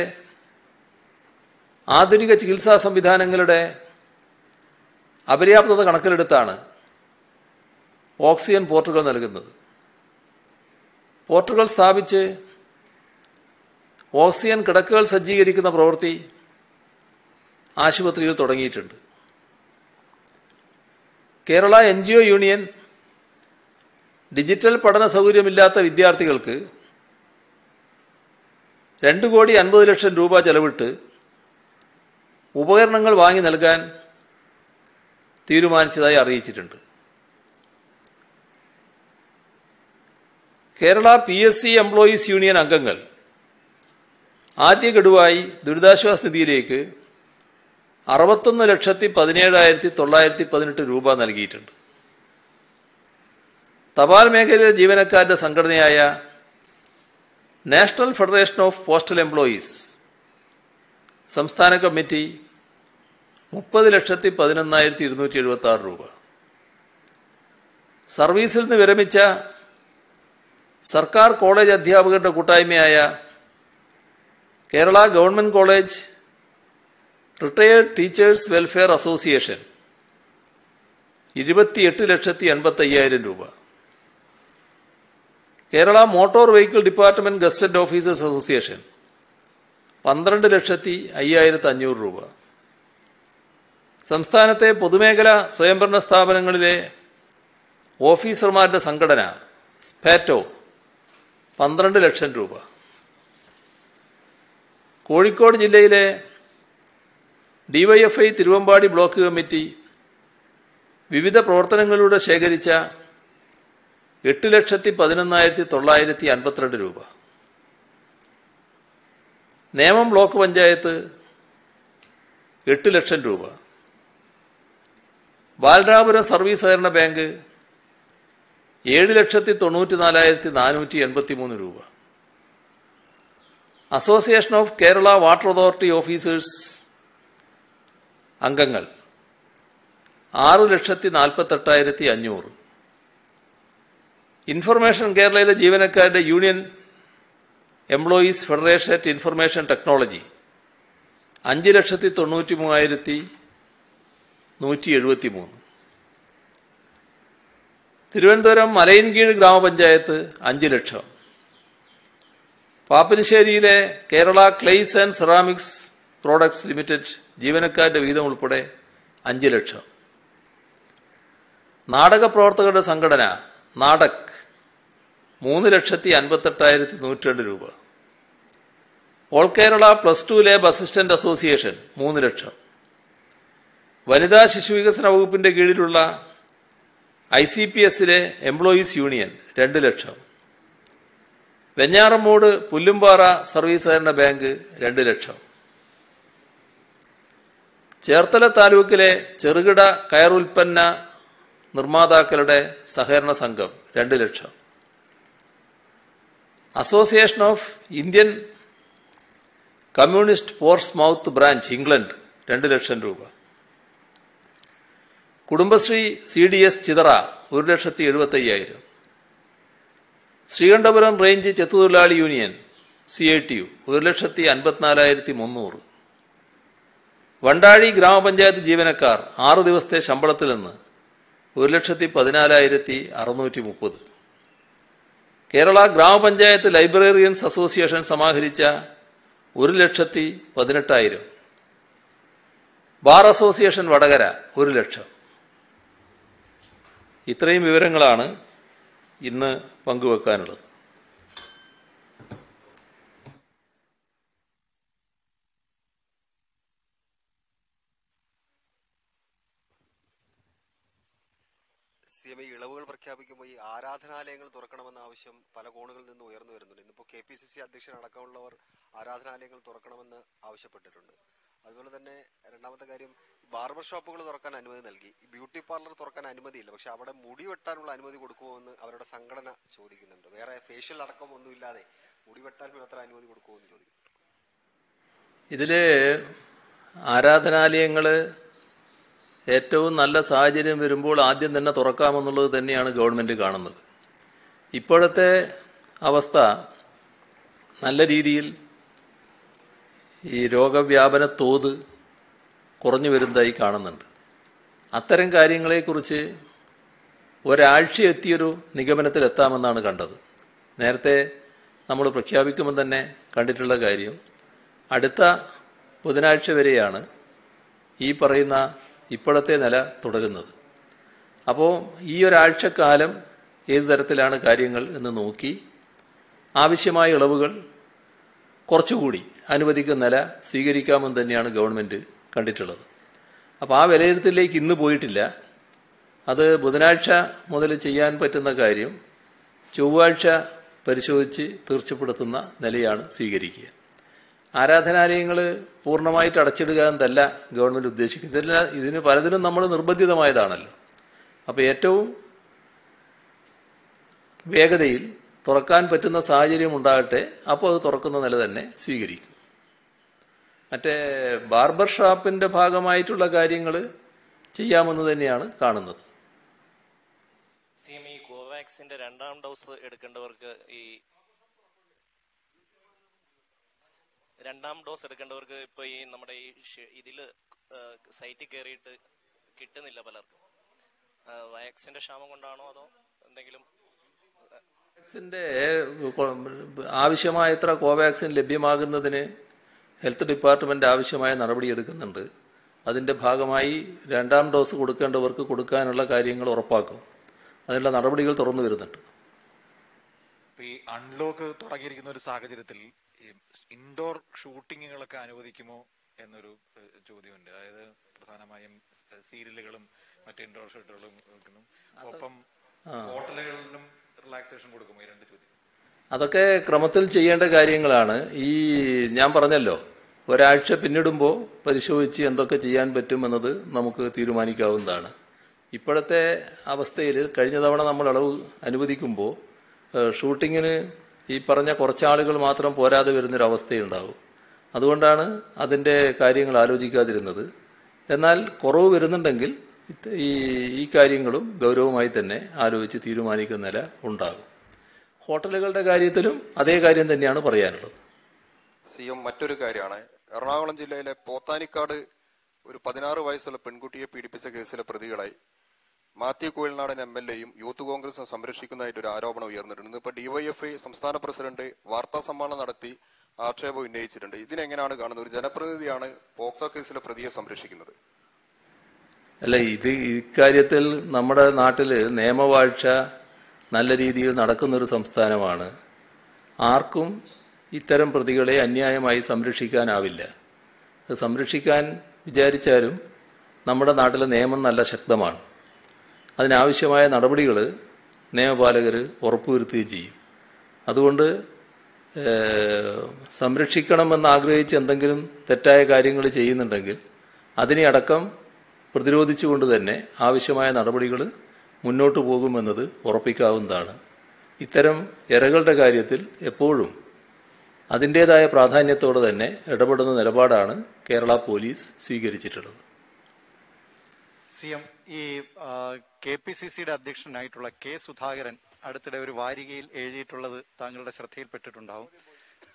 S1: ആധുനിക ചികിത്സാ സംവിധാനങ്ങളുടെ അപര്യാപ്തത കണക്കിലെടുത്താണ് ഓക്സിജൻ പോർട്ടുകൾ നൽകുന്നത്. പോർട്ടുകൾ സ്ഥാപിച്ച് ഓക്സിജൻ കിടക്കകൾ സജ്ജീകരിക്കുന്ന പ്രവൃത്തി ആശുപത്രിയിൽ തുടങ്ങിയിട്ടുണ്ട്. കേരള NGO യൂണിയൻ ഡിജിറ്റൽ പഠന സൗകര്യമില്ലാത്ത വിദ്യാർത്ഥികൾക്ക് 2,50,00,000 രൂപ ചെലവിട്ട് ഉപകരണങ്ങൾ വാങ്ങി നൽകാൻ തീരുമാനിച്ചതായി അറിയിച്ചിട്ടുണ്ട്. കേരള PSC എംപ്ലോയീസ് യൂണിയൻ അംഗങ്ങൾ ആദ്യ ഗഡുവായി ദുരിതാശ്വാസ നിധിയിലേക്ക് 61,17,918 രൂപ നൽകിയിട്ടുണ്ട്. തപാൽ മേഖലയിലെ ജീവനക്കാരുടെ സംഘടനയായ national federation of postal employees സംസ്ഥാന കമ്മിറ്റി 30,11,276 രൂപ. സർവീസിൽ നിന്ന് വിരമിച്ച സർക്കാർ കോളേജ് അധ്യാപകരുടെ കൂട്ടായ്മയായ Kerala government college retired teachers welfare association 28,85,000 രൂപ. Kerala motor vehicle department gazetted officers association 12,05,500 രൂപ. സംസ്ഥാനത്തെ പൊതുമേഖലാ സ്വയംഭരണ സ്ഥാപനങ്ങളിലെ ഓഫീസർമാരുടെ സംഘടന സ്പാറ്റോ 12 ലക്ഷം രൂപ. കോഴിക്കോട് ജില്ലയിലെ DYFI തിരുവമ്പാടി ബ്ലോക്ക് കമ്മിറ്റി വിവിധ പ്രവർത്തനങ്ങളിലൂടെ ശേഖരിച്ച 8,11,952 രൂപ. നേമം ബ്ലോക്ക് പഞ്ചായത്ത് 8 ലക്ഷം രൂപ. ബാലരാമപുരം സർവീസ് സഹകരണ ബാങ്ക് 7,94,483 രൂപ. Association of Kerala water authority officers അംഗങ്ങൾ 6,48,500. ഇൻഫർമേഷൻ കേരളയിലെ ജീവനക്കാരുടെ union employees federation at information technology 5,93,173. Thiruvananthapuram Malayinkeezh ഗ്രാമപഞ്ചായത്ത് 5 ലക്ഷം. പാപ്പനശ്ശേരിയിലെ Kerala clays and ceramics products limited ജീവനക്കാരുടെ വിഹിതം ഉൾപ്പെടെ 5 ലക്ഷം. നാടക പ്രവർത്തകരുടെ സംഘടന നാടക് 3,58,102 രൂപ. All Kerala +2 lab assistant association 3 ലക്ഷം. വനിതാ ശിശു വികസന വകുപ്പിന്റെ കീഴിലുള്ള ICPSലെ എംപ്ലോയീസ് യൂണിയൻ 2 ലക്ഷം. വെഞ്ഞാറമ്മൂട് പുല്ലുംപാറ സർവീസ് സഹകരണ ബാങ്ക് 2 ലക്ഷം. ചേർത്തല താലൂക്കിലെ ചെറുകിട കയർ ഉൽപ്പന്ന നിർമ്മാതാക്കളുടെ സഹകരണ സംഘം 2 ലക്ഷം. Association of Indian communist Portsmouth branch England 2 ലക്ഷം രൂപ. കുടുംബശ്രീ CDS ചിതറ 1,75,000. ശ്രീകണ്ഠപുരം റേഞ്ച് ചെത്തുതൊഴിലാളി യൂണിയൻ CITU 1,54,300. വണ്ടാഴി ഗ്രാമപഞ്ചായത്ത് ജീവനക്കാർ 6 ദിവസത്തെ ശമ്പളത്തിൽ നിന്ന് 1,14,630. കേരള ഗ്രാമപഞ്ചായത്ത് librarians association സമാഹരിച്ച 1,18,000. Bar association Vadakara 1 ലക്ഷം. ഇത്രയും വിവരങ്ങളാണ് ഇന്ന് പങ്കുവെക്കാനുള്ളത്.
S2: CMA ഇളവുകൾ പ്രഖ്യാപിക്കുമ്പോൾ ഈ ആരാധനാലയങ്ങൾ തുറക്കണമെന്ന ആവശ്യം പല കോണുകളിൽ നിന്ന് ഉയർന്നു വരുന്നുണ്ട്. ഇന്നിപ്പോൾ KPCC അധ്യക്ഷൻ അടക്കമുള്ളവർ ആരാധനാലയങ്ങൾ തുറക്കണമെന്ന് ആവശ്യപ്പെട്ടിട്ടുണ്ട്. അതുപോലെ തന്നെ രണ്ടാമത്തെ കാര്യം, ബാർബർ ഷോപ്പുകൾ തുറക്കാൻ അനുമതി നൽകി, ബ്യൂട്ടി പാർലർ തുറക്കാൻ അനുമതിയില്ല. പക്ഷെ അവിടെ മുടി വെട്ടാനുള്ള അനുമതി കൊടുക്കുമോ എന്ന് അവരുടെ സംഘടന ചോദിക്കുന്നുണ്ട്. വേറെ ഫേഷ്യൽ അടക്കം ഒന്നുമില്ലാതെ മുടി വെട്ടാൻ മാത്രം അനുമതി കൊടുക്കുമോ എന്ന് ചോദിക്കുന്നുണ്ട്.
S1: ഇതില് ആരാധനാലയങ്ങള് ഏറ്റവും നല്ല സാഹചര്യം വരുമ്പോൾ ആദ്യം തന്നെ തുറക്കാമെന്നുള്ളത് തന്നെയാണ് ഗവൺമെന്റ് കാണുന്നത്. ഇപ്പോഴത്തെ അവസ്ഥ നല്ല രീതിയിൽ ഈ രോഗവ്യാപന തോത് കുറഞ്ഞു വരുന്നതായി കാണുന്നുണ്ട്. അത്തരം കാര്യങ്ങളെക്കുറിച്ച് ഒരാഴ്ച എത്തിയൊരു നിഗമനത്തിലെത്താമെന്നാണ് കണ്ടത്. നേരത്തെ നമ്മൾ പ്രഖ്യാപിക്കുമ്പോൾ തന്നെ കണ്ടിട്ടുള്ള കാര്യം, അടുത്ത ബുധനാഴ്ച വരെയാണ് ഈ പറയുന്ന ഇപ്പോഴത്തെ നില തുടരുന്നത്. അപ്പോൾ ഈ ഒരാഴ്ചക്കാലം ഏതു തരത്തിലാണ് കാര്യങ്ങൾ എന്ന് നോക്കി ആവശ്യമായ ഇളവുകൾ കുറച്ചുകൂടി അനുവദിക്കുന്ന നില സ്വീകരിക്കാമെന്ന് തന്നെയാണ് ഗവൺമെന്റ് കണ്ടിട്ടുള്ളത്. അപ്പോൾ ആ വിലയിരുത്തലിലേക്ക് ഇന്ന് പോയിട്ടില്ല. അത് ബുധനാഴ്ച മുതൽ ചെയ്യാൻ പറ്റുന്ന കാര്യം ചൊവ്വാഴ്ച പരിശോധിച്ച് തീർച്ചപ്പെടുത്തുന്ന നിലയാണ് സ്വീകരിക്കുക. ആരാധനാലയങ്ങൾ പൂർണ്ണമായിട്ട് അടച്ചിടുക എന്നല്ല ഗവൺമെന്റ് ഉദ്ദേശിക്കുന്നത്. ഇതിന് പലതിനും നമ്മൾ നിർബന്ധിതമായതാണല്ലോ. അപ്പോൾ ഏറ്റവും വേഗതയിൽ തുറക്കാൻ പറ്റുന്ന സാഹചര്യം ഉണ്ടാകട്ടെ, അപ്പോൾ അത് തുറക്കുന്ന നില തന്നെ സ്വീകരിക്കും. മറ്റേ ബാർബർ ഷോപ്പിന്റെ ഭാഗമായിട്ടുള്ള കാര്യങ്ങൾ ചെയ്യാമെന്ന് തന്നെയാണ് കാണുന്നത്.
S3: ഈ കോവാക്സിന്റെ 2ാം ഡോസ് എടുക്കേണ്ടവർക്ക് ഇപ്പൊ ഈ നമ്മുടെ ഈ ഇതില് സൈറ്റിൽ കയറിയിട്ട് കിട്ടുന്നില്ല പലർക്കും. വാക്സിന്റെ ക്ഷാമം കൊണ്ടാണോ അതോ എന്തെങ്കിലും?
S1: വാക്സിന്റെ ആവശ്യമായത്ര കോവാക്സിൻ ലഭ്യമാകുന്നതിന് ഹെൽത്ത് ഡിപ്പാർട്ട്മെന്റ് ആവശ്യമായ നടപടിയെടുക്കുന്നുണ്ട്. അതിന്റെ ഭാഗമായി 2ാം ഡോസ് കൊടുക്കേണ്ടവർക്ക് കൊടുക്കാനുള്ള കാര്യങ്ങൾ ഉറപ്പാക്കും. അതിനുള്ള നടപടികൾ തുറന്നു വരുന്നുണ്ട്.
S4: ഈ അൺലോക്ക് തുടങ്ങിയിരിക്കുന്ന ഒരു സാഹചര്യത്തിൽ ഇൻഡോർ ഷൂട്ടിങ്ങുകളൊക്കെ അനുവദിക്കുമോ എന്നൊരു ചോദ്യമുണ്ട്. അതായത് പ്രധാനമായും സീരിയലുകളും മറ്റ് ഇൻഡോർ ഷൂട്ടുകളും ഒപ്പം ഹോട്ടലുകളിലും റിലാക്സേഷൻ കൊടുക്കുമോ? ഈ 2 ചോദ്യം.
S1: അതൊക്കെ ക്രമത്തിൽ ചെയ്യേണ്ട കാര്യങ്ങളാണ്. ഞാൻ പറഞ്ഞല്ലോ, ഒരാഴ്ച പിന്നിടുമ്പോൾ പരിശോധിച്ച് എന്തൊക്കെ ചെയ്യാൻ പറ്റുമെന്നത് നമുക്ക് തീരുമാനിക്കാവുന്നതാണ്. ഇപ്പോഴത്തെ അവസ്ഥയിൽ കഴിഞ്ഞ തവണ നമ്മൾ ഇളവ് അനുവദിക്കുമ്പോൾ ഷൂട്ടിങ്ങിന് ഈ പറഞ്ഞ കുറച്ചാളുകൾ മാത്രം പോരാതെ വരുന്നൊരവസ്ഥയുണ്ടാവും. അതുകൊണ്ടാണ് അതിൻ്റെ കാര്യങ്ങൾ ആലോചിക്കാതിരുന്നത്. എന്നാൽ കുറവ് വരുന്നുണ്ടെങ്കിൽ ഈ കാര്യങ്ങളും ഗൗരവമായി തന്നെ ആലോചിച്ച് തീരുമാനിക്കുന്ന നില ഉണ്ടാകും. ഹോട്ടലുകളുടെ കാര്യത്തിലും അതേ കാര്യം തന്നെയാണ് പറയാനുള്ളത്.
S5: CM മറ്റൊരു കാര്യമാണ്, എറണാകുളം ജില്ലയിലെ പോത്താനിക്കാട് ഒരു 16 വയസ്സുള്ള പെൺകുട്ടിയെ പീഡിപ്പിച്ച കേസിലെ പ്രതികളായി മാത്യു കുഴൽനാടൻ MLAയും യൂത്ത് കോൺഗ്രസും സംരക്ഷിക്കുന്നതായിട്ട് ഒരു ആരോപണം ഉയർന്നിട്ടുണ്ട്. ഇന്നിപ്പോൾ DYFI സംസ്ഥാന പ്രസിഡന്റ് വാർത്താ സമ്മേളനം നടത്തി ആക്ഷേപം ഉന്നയിച്ചിട്ടുണ്ട്. ഇതിനെങ്ങനെയാണ് കാണുന്നത്? ഒരു ജനപ്രതിനിധിയാണ് പോക്സോ കേസിലെ പ്രതിയെ സംരക്ഷിക്കുന്നത്.
S1: അല്ല, ഇക്കാര്യത്തിൽ നമ്മുടെ നാട്ടിൽ നിയമവാഴ്ച നല്ല രീതിയിൽ നടക്കുന്നൊരു സംസ്ഥാനമാണ്. ആർക്കും ഇത്തരം പ്രതികളെ അന്യായമായി സംരക്ഷിക്കാനാവില്ല. അത് സംരക്ഷിക്കാൻ വിചാരിച്ചാലും നമ്മുടെ നാട്ടിലെ നിയമം നല്ല ശക്തമാണ്. അതിനാവശ്യമായ നടപടികൾ നിയമപാലകർ ഉറപ്പുവരുത്തുകയും ചെയ്യും. അതുകൊണ്ട് സംരക്ഷിക്കണമെന്ന് ആഗ്രഹിച്ച് എന്തെങ്കിലും തെറ്റായ കാര്യങ്ങൾ ചെയ്യുന്നുണ്ടെങ്കിൽ അതിനെ അടക്കം പ്രതിരോധിച്ചുകൊണ്ട് തന്നെ ആവശ്യമായ നടപടികൾ മുന്നോട്ട് പോകുമെന്നത് ഉറപ്പിക്കാവുന്നതാണ്. ഇത്തരം ഇരകളുടെ കാര്യത്തിൽ എപ്പോഴും അതിൻ്റേതായ പ്രാധാന്യത്തോടെ തന്നെ ഇടപെടുന്ന നിലപാടാണ് കേരള പോലീസ് സ്വീകരിച്ചിട്ടുള്ളത്.
S6: CM, ഈ KPCCയുടെ അധ്യക്ഷനായിട്ടുള്ള K. സുധാകരൻ അടുത്തിടെ ഒരു വാരികയിൽ എഴുതിയിട്ടുള്ളത് താങ്കളുടെ ശ്രദ്ധയിൽപ്പെട്ടിട്ടുണ്ടാവും.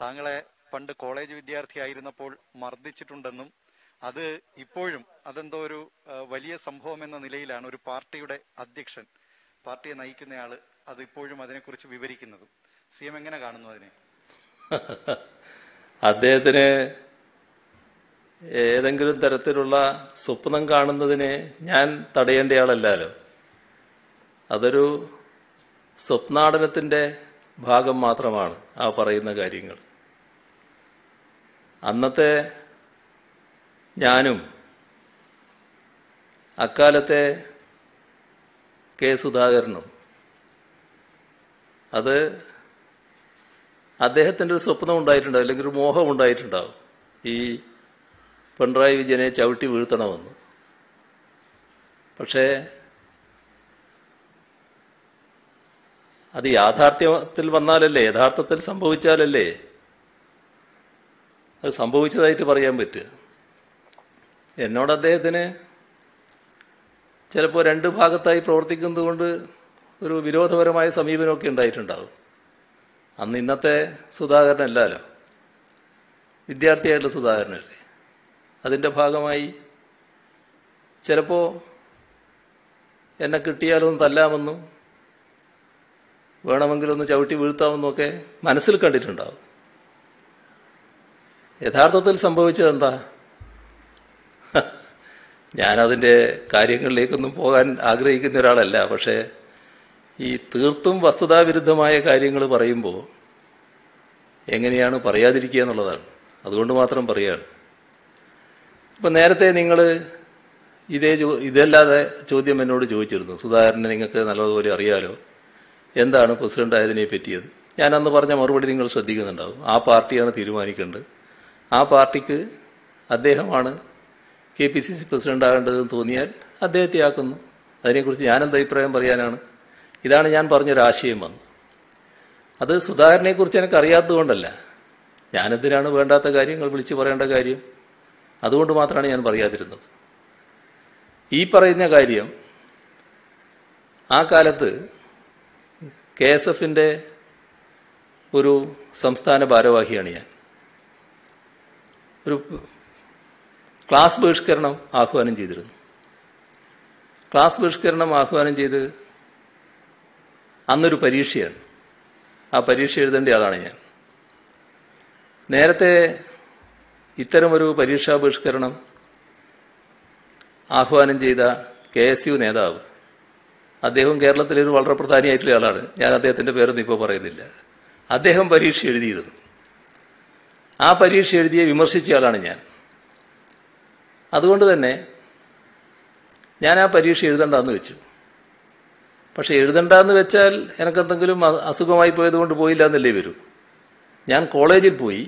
S6: താങ്കളെ പണ്ട് കോളേജ് വിദ്യാർത്ഥിയായിരുന്നപ്പോൾ മർദ്ദിച്ചിട്ടുണ്ടെന്നും അത് ഇപ്പോഴും അതെന്തോ ഒരു വലിയ സംഭവം എന്ന നിലയിലാണ് ഒരു പാർട്ടിയുടെ അധ്യക്ഷൻ, പാർട്ടിയെ നയിക്കുന്നയാള് അത് ഇപ്പോഴും അതിനെക്കുറിച്ച് വിവരിക്കുന്നതും. CM എങ്ങനെ കാണുന്നു അതിനെ?
S1: അദ്ദേഹത്തിന് ഏതെങ്കിലും തരത്തിലുള്ള സ്വപ്നം കാണുന്നതിനെ ഞാൻ തടയേണ്ടയാളല്ലോ. അതൊരു സ്വപ്നാടനത്തിന്റെ ഭാഗം മാത്രമാണ് ആ പറയുന്ന കാര്യങ്ങൾ. അന്നത്തെ ഞാനും അക്കാലത്തെ കെ സുധാകരനും അത് അദ്ദേഹത്തിൻ്റെ ഒരു സ്വപ്നം ഉണ്ടായിട്ടുണ്ടാവും, അല്ലെങ്കിൽ ഒരു മോഹം ഉണ്ടായിട്ടുണ്ടാവും, ഈ പിണറായി വിജയനെ ചവിട്ടി വീഴ്ത്തണമെന്ന്. പക്ഷേ അത് യാഥാർത്ഥ്യത്തിൽ വന്നാലല്ലേ, യഥാർത്ഥത്തിൽ സംഭവിച്ചാലല്ലേ അത് സംഭവിച്ചതായിട്ട് പറയാൻ പറ്റുക. എന്നോട് അദ്ദേഹത്തിന് ചിലപ്പോൾ രണ്ട് ഭാഗത്തായി പ്രവർത്തിക്കുന്നത് കൊണ്ട് ഒരു വിരോധപരമായ സമീപനമൊക്കെ ഉണ്ടായിട്ടുണ്ടാവും. അന്ന് ഇന്നത്തെ സുധാകരനല്ലല്ലോ, വിദ്യാർത്ഥിയായിട്ടുള്ള സുധാകരനല്ലേ. അതിൻ്റെ ഭാഗമായി ചിലപ്പോൾ എന്നെ കിട്ടിയാലൊന്ന് തല്ലാമെന്നും വേണമെങ്കിലൊന്ന് ചവിട്ടി വീഴ്ത്താമെന്നൊക്കെ മനസ്സിൽ കണ്ടിട്ടുണ്ടാവും. യഥാർത്ഥത്തിൽ സംഭവിച്ചതെന്താ? ഞാനതിൻ്റെ കാര്യങ്ങളിലേക്കൊന്നും പോകാൻ ആഗ്രഹിക്കുന്ന ഒരാളല്ല. പക്ഷേ ഈ തീർത്തും വസ്തുതാവിരുദ്ധമായ കാര്യങ്ങൾ പറയുമ്പോൾ എങ്ങനെയാണ് പറയാതിരിക്കുക എന്നുള്ളതാണ്. അതുകൊണ്ട് മാത്രം പറയുകയാണ്. ഇപ്പം നേരത്തെ നിങ്ങൾ ഇതല്ലാതെ ചോദ്യം എന്നോട് ചോദിച്ചിരുന്നു, സുധാകരനെ നിങ്ങൾക്ക് നല്ലതുപോലെ അറിയാലോ, എന്താണ് പ്രസിഡന്റ് ആയതിനെ പറ്റിയത്. ഞാൻ അന്ന് പറഞ്ഞ മറുപടി നിങ്ങൾ ശ്രദ്ധിക്കുന്നുണ്ടാവും. ആ പാർട്ടിയാണ് തീരുമാനിക്കേണ്ടത്, ആ പാർട്ടിക്ക് അദ്ദേഹമാണ് KPCC പ്രസിഡന്റ് ആകേണ്ടതെന്ന് തോന്നിയാൽ അദ്ദേഹത്തെ ആക്കുന്നു. അതിനെക്കുറിച്ച് ഞാനെന്ത് അഭിപ്രായം പറയാനാണ്? ഇതാണ് ഞാൻ പറഞ്ഞൊരാശയം വന്നു. അത് സുധാകരനെക്കുറിച്ച് എനിക്ക് അറിയാത്തതുകൊണ്ടല്ല. ഞാനെന്തിനാണ് വേണ്ടാത്ത കാര്യങ്ങൾ വിളിച്ചു പറയേണ്ട കാര്യം? അതുകൊണ്ട് മാത്രമാണ് ഞാൻ പറയാതിരുന്നത്. ഈ പറയുന്ന കാര്യം ആ കാലത്ത് KSFന്റെ ഒരു സംസ്ഥാന ഭാരവാഹിയാണ് ഞാൻ. ഒരു ക്ലാസ് ബഹിഷ്കരണം ആഹ്വാനം ചെയ്തിരുന്നു. ക്ലാസ് ബഹിഷ്കരണം ആഹ്വാനം ചെയ്ത് അന്നൊരു പരീക്ഷയാണ്. ആ പരീക്ഷ എഴുതേണ്ട ആളാണ് ഞാൻ. നേരത്തെ ഇത്തരമൊരു പരീക്ഷാ ബഹിഷ്കരണം ആഹ്വാനം ചെയ്ത KSU നേതാവ്, അദ്ദേഹം കേരളത്തിലൊരു വളരെ പ്രധാനിയായിട്ടുള്ള ആളാണ്. ഞാൻ അദ്ദേഹത്തിൻ്റെ പേരൊന്നും ഇപ്പോൾ പറയുന്നില്ല. അദ്ദേഹം പരീക്ഷ എഴുതിയിരുന്നു. ആ പരീക്ഷ എഴുതിയെ വിമർശിച്ച ആളാണ് ഞാൻ. അതുകൊണ്ട് തന്നെ ഞാൻ ആ പരീക്ഷ എഴുതണ്ടെന്ന് വെച്ചു. പക്ഷെ എഴുതണ്ടെന്ന് വെച്ചാൽ എനിക്കെന്തെങ്കിലും അസുഖമായി പോയതുകൊണ്ട് പോയില്ല എന്നല്ലേ വരൂ. ഞാൻ കോളേജിൽ പോയി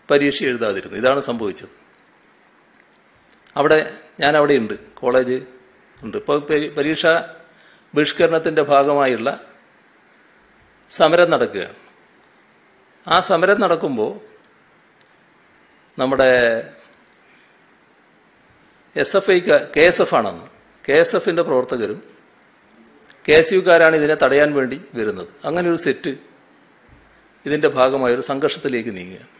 S1: പരീക്ഷ എഴുതാതിരുന്നു. ഇതാണ് സംഭവിച്ചത്. ഞാൻ അവിടെ ഉണ്ട്, കോളേജ് ഉണ്ട്. ഇപ്പോൾ പരീക്ഷാ ബഹിഷ്കരണത്തിൻ്റെ ഭാഗമായുള്ള സമരം നടക്കുകയാണ്. ആ സമരം നടക്കുമ്പോൾ നമ്മുടെ KSF ആണെന്ന്, KSFന്റെ പ്രവർത്തകരും KSUക്കാരാണ് ഇതിനെ തടയാൻ വേണ്ടി വരുന്നത്. അങ്ങനെ ഒരു സെറ്റ് ഇതിൻ്റെ ഭാഗമായൊരു സംഘർഷത്തിലേക്ക് നീങ്ങുകയാണ്.